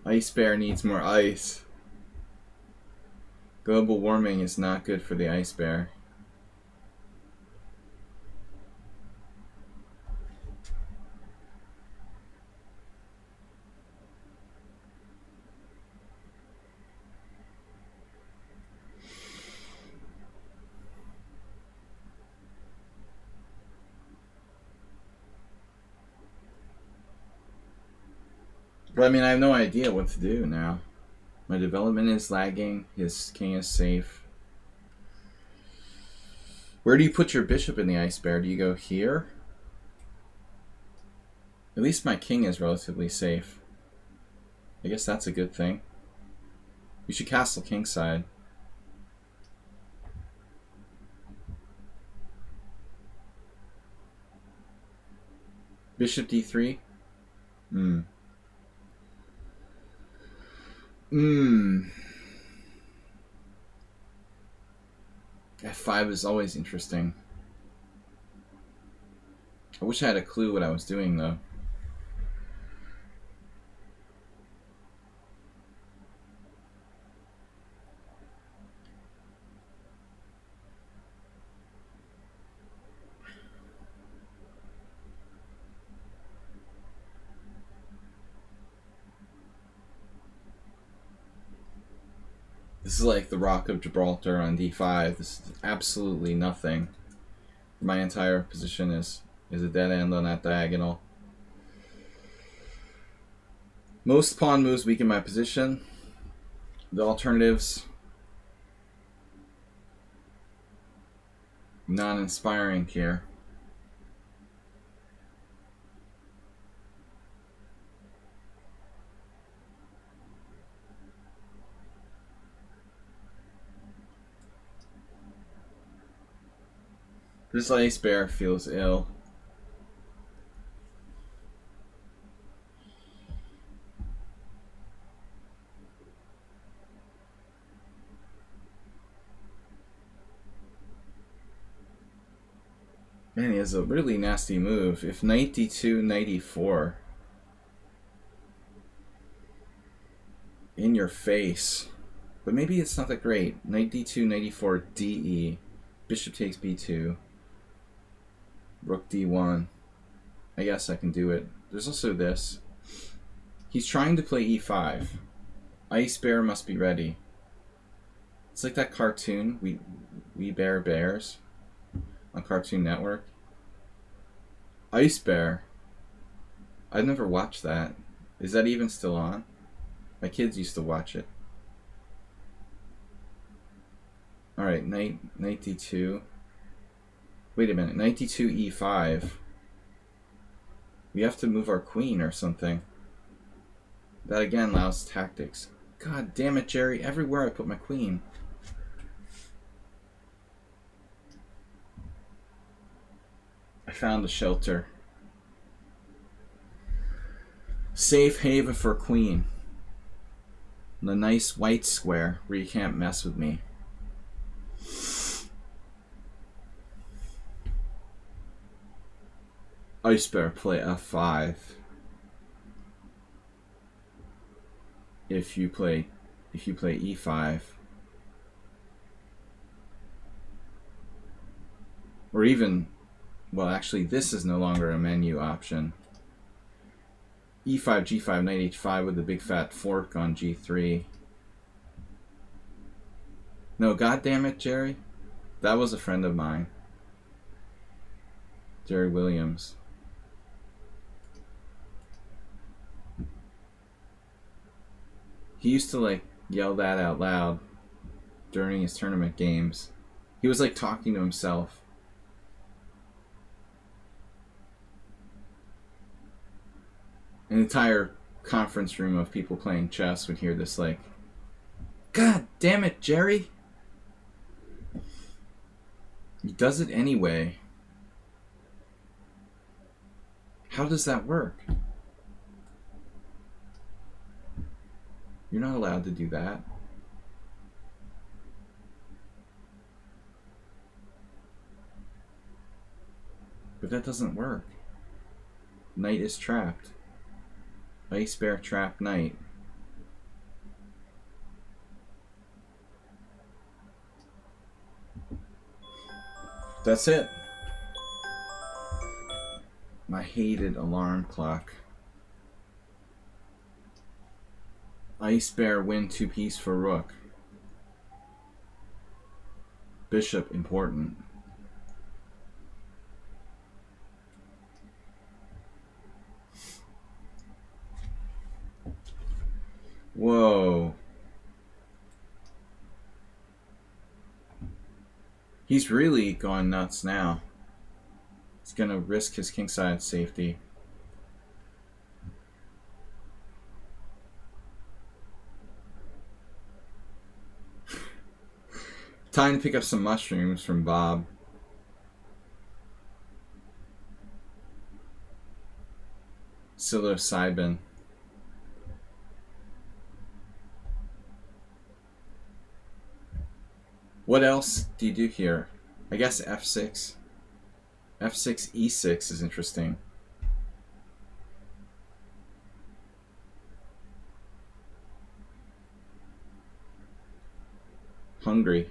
Ice bear needs more ice. Global warming is not good for the ice bear. But I mean, I have no idea what to do now. My development is lagging. His king is safe. Where do you put your bishop in the ice bear? Do you go here? At least my king is relatively safe. I guess that's a good thing. You should castle kingside. Bishop d3? F5 is always interesting. I wish I had a clue what I was doing, though. This is like the Rock of Gibraltar on d5. This is absolutely nothing. My entire position is a dead end on that diagonal. Most pawn moves weaken my position. The alternatives, non-inspiring here. This ice bear feels ill. Man, he has a really nasty move. If knight d2, knight e4. In your face. But maybe it's not that great. Knight d2, knight e4, de. Bishop takes b2. Rook d1. I guess I can do it. There's also this. He's trying to play e5. Ice bear must be ready. It's like that cartoon, We Bear Bears, on Cartoon Network. Ice Bear. I've never watched that. Is that even still on? My kids used to watch it. Alright, knight d2. Wait a minute, knight d2, e5. We have to move our queen or something. That again allows tactics. God damn it, Jerry. Everywhere I put my queen. I found a shelter. Safe haven for queen. The nice white square where you can't mess with me. Ice bear play f5. If you play e5. Or even, well, actually this is no longer a menu option. e5, g5, knight h5 with the big fat fork on g3. No, goddamn it, Jerry. That was a friend of mine. Jerry Williams. He used to like yell that out loud during his tournament games. He was like talking to himself. An entire conference room of people playing chess would hear this like, God damn it, Jerry! He does it anyway. How does that work? You're not allowed to do that. But that doesn't work. Knight is trapped. Ice bear trap knight. That's it. My hated alarm clock. Ice bear win 2-piece for rook. Bishop important. Whoa. He's really gone nuts now. He's gonna risk his kingside safety. Time to pick up some mushrooms from Bob. Psilocybin. What else do you do here? I guess f6. f6, e6 is interesting. Hungry.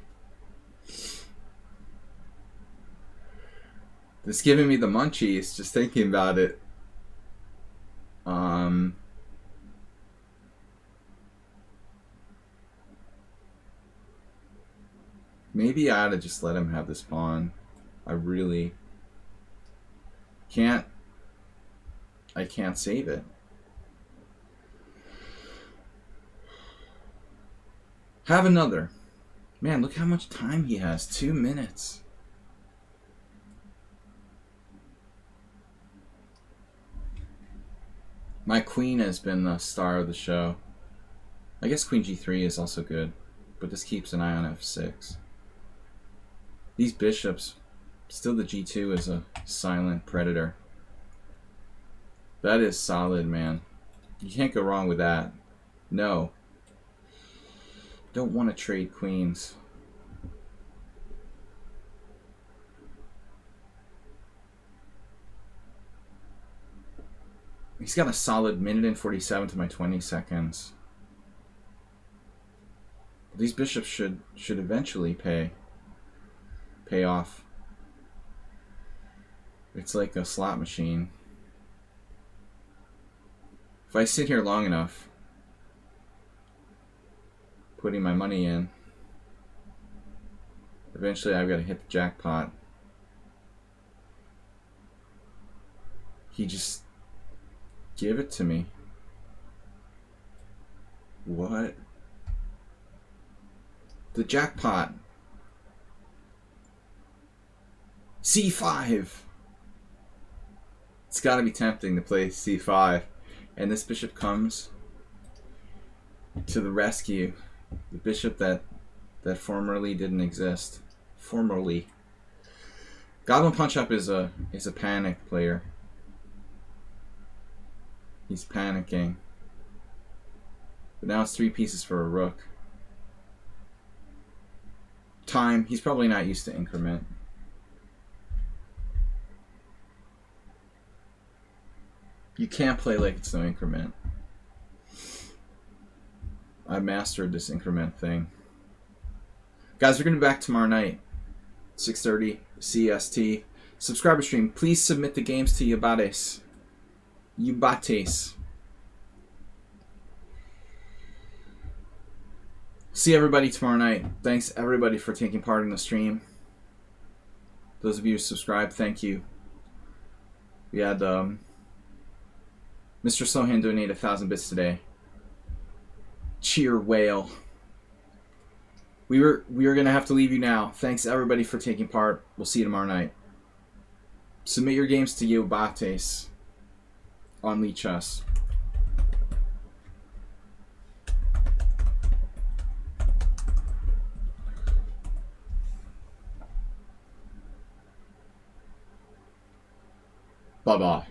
It's giving me the munchies just thinking about it. Maybe I ought to just let him have this pawn. I really can't. I can't save it. Have another. Man, look how much time he has. 2 minutes. My queen has been the star of the show. I guess queen g3 is also good, but this keeps an eye on f6. These bishops, still the g2 is a silent predator. That is solid, man. You can't go wrong with that. No. Don't want to trade queens. He's got a solid minute and 47 to my 20 seconds. These bishops should eventually pay off. It's like a slot machine. If I sit here long enough, putting my money in, eventually I've got to hit the jackpot. He just give it to me. What? The jackpot. C5. It's got to be tempting to play C5. And this bishop comes to the rescue. The bishop that formerly didn't exist. Formerly. Goblin Punch Up is a panic player. He's panicking. But now it's 3 pieces for a rook. Time. He's probably not used to increment. You can't play like it's no increment. I mastered this increment thing. Guys, we're going to be back tomorrow night. 6:30 CST. Subscriber stream. Please submit the games to Yubates. Yubates. See everybody tomorrow night. Thanks everybody for taking part in the stream. Those of you who subscribed, thank you. We had Mr. Sohan donate 1,000 bits today. Cheer whale. We were gonna have to leave you now. Thanks everybody for taking part. We'll see you tomorrow night. Submit your games to Yubates on lichess. Bye-bye.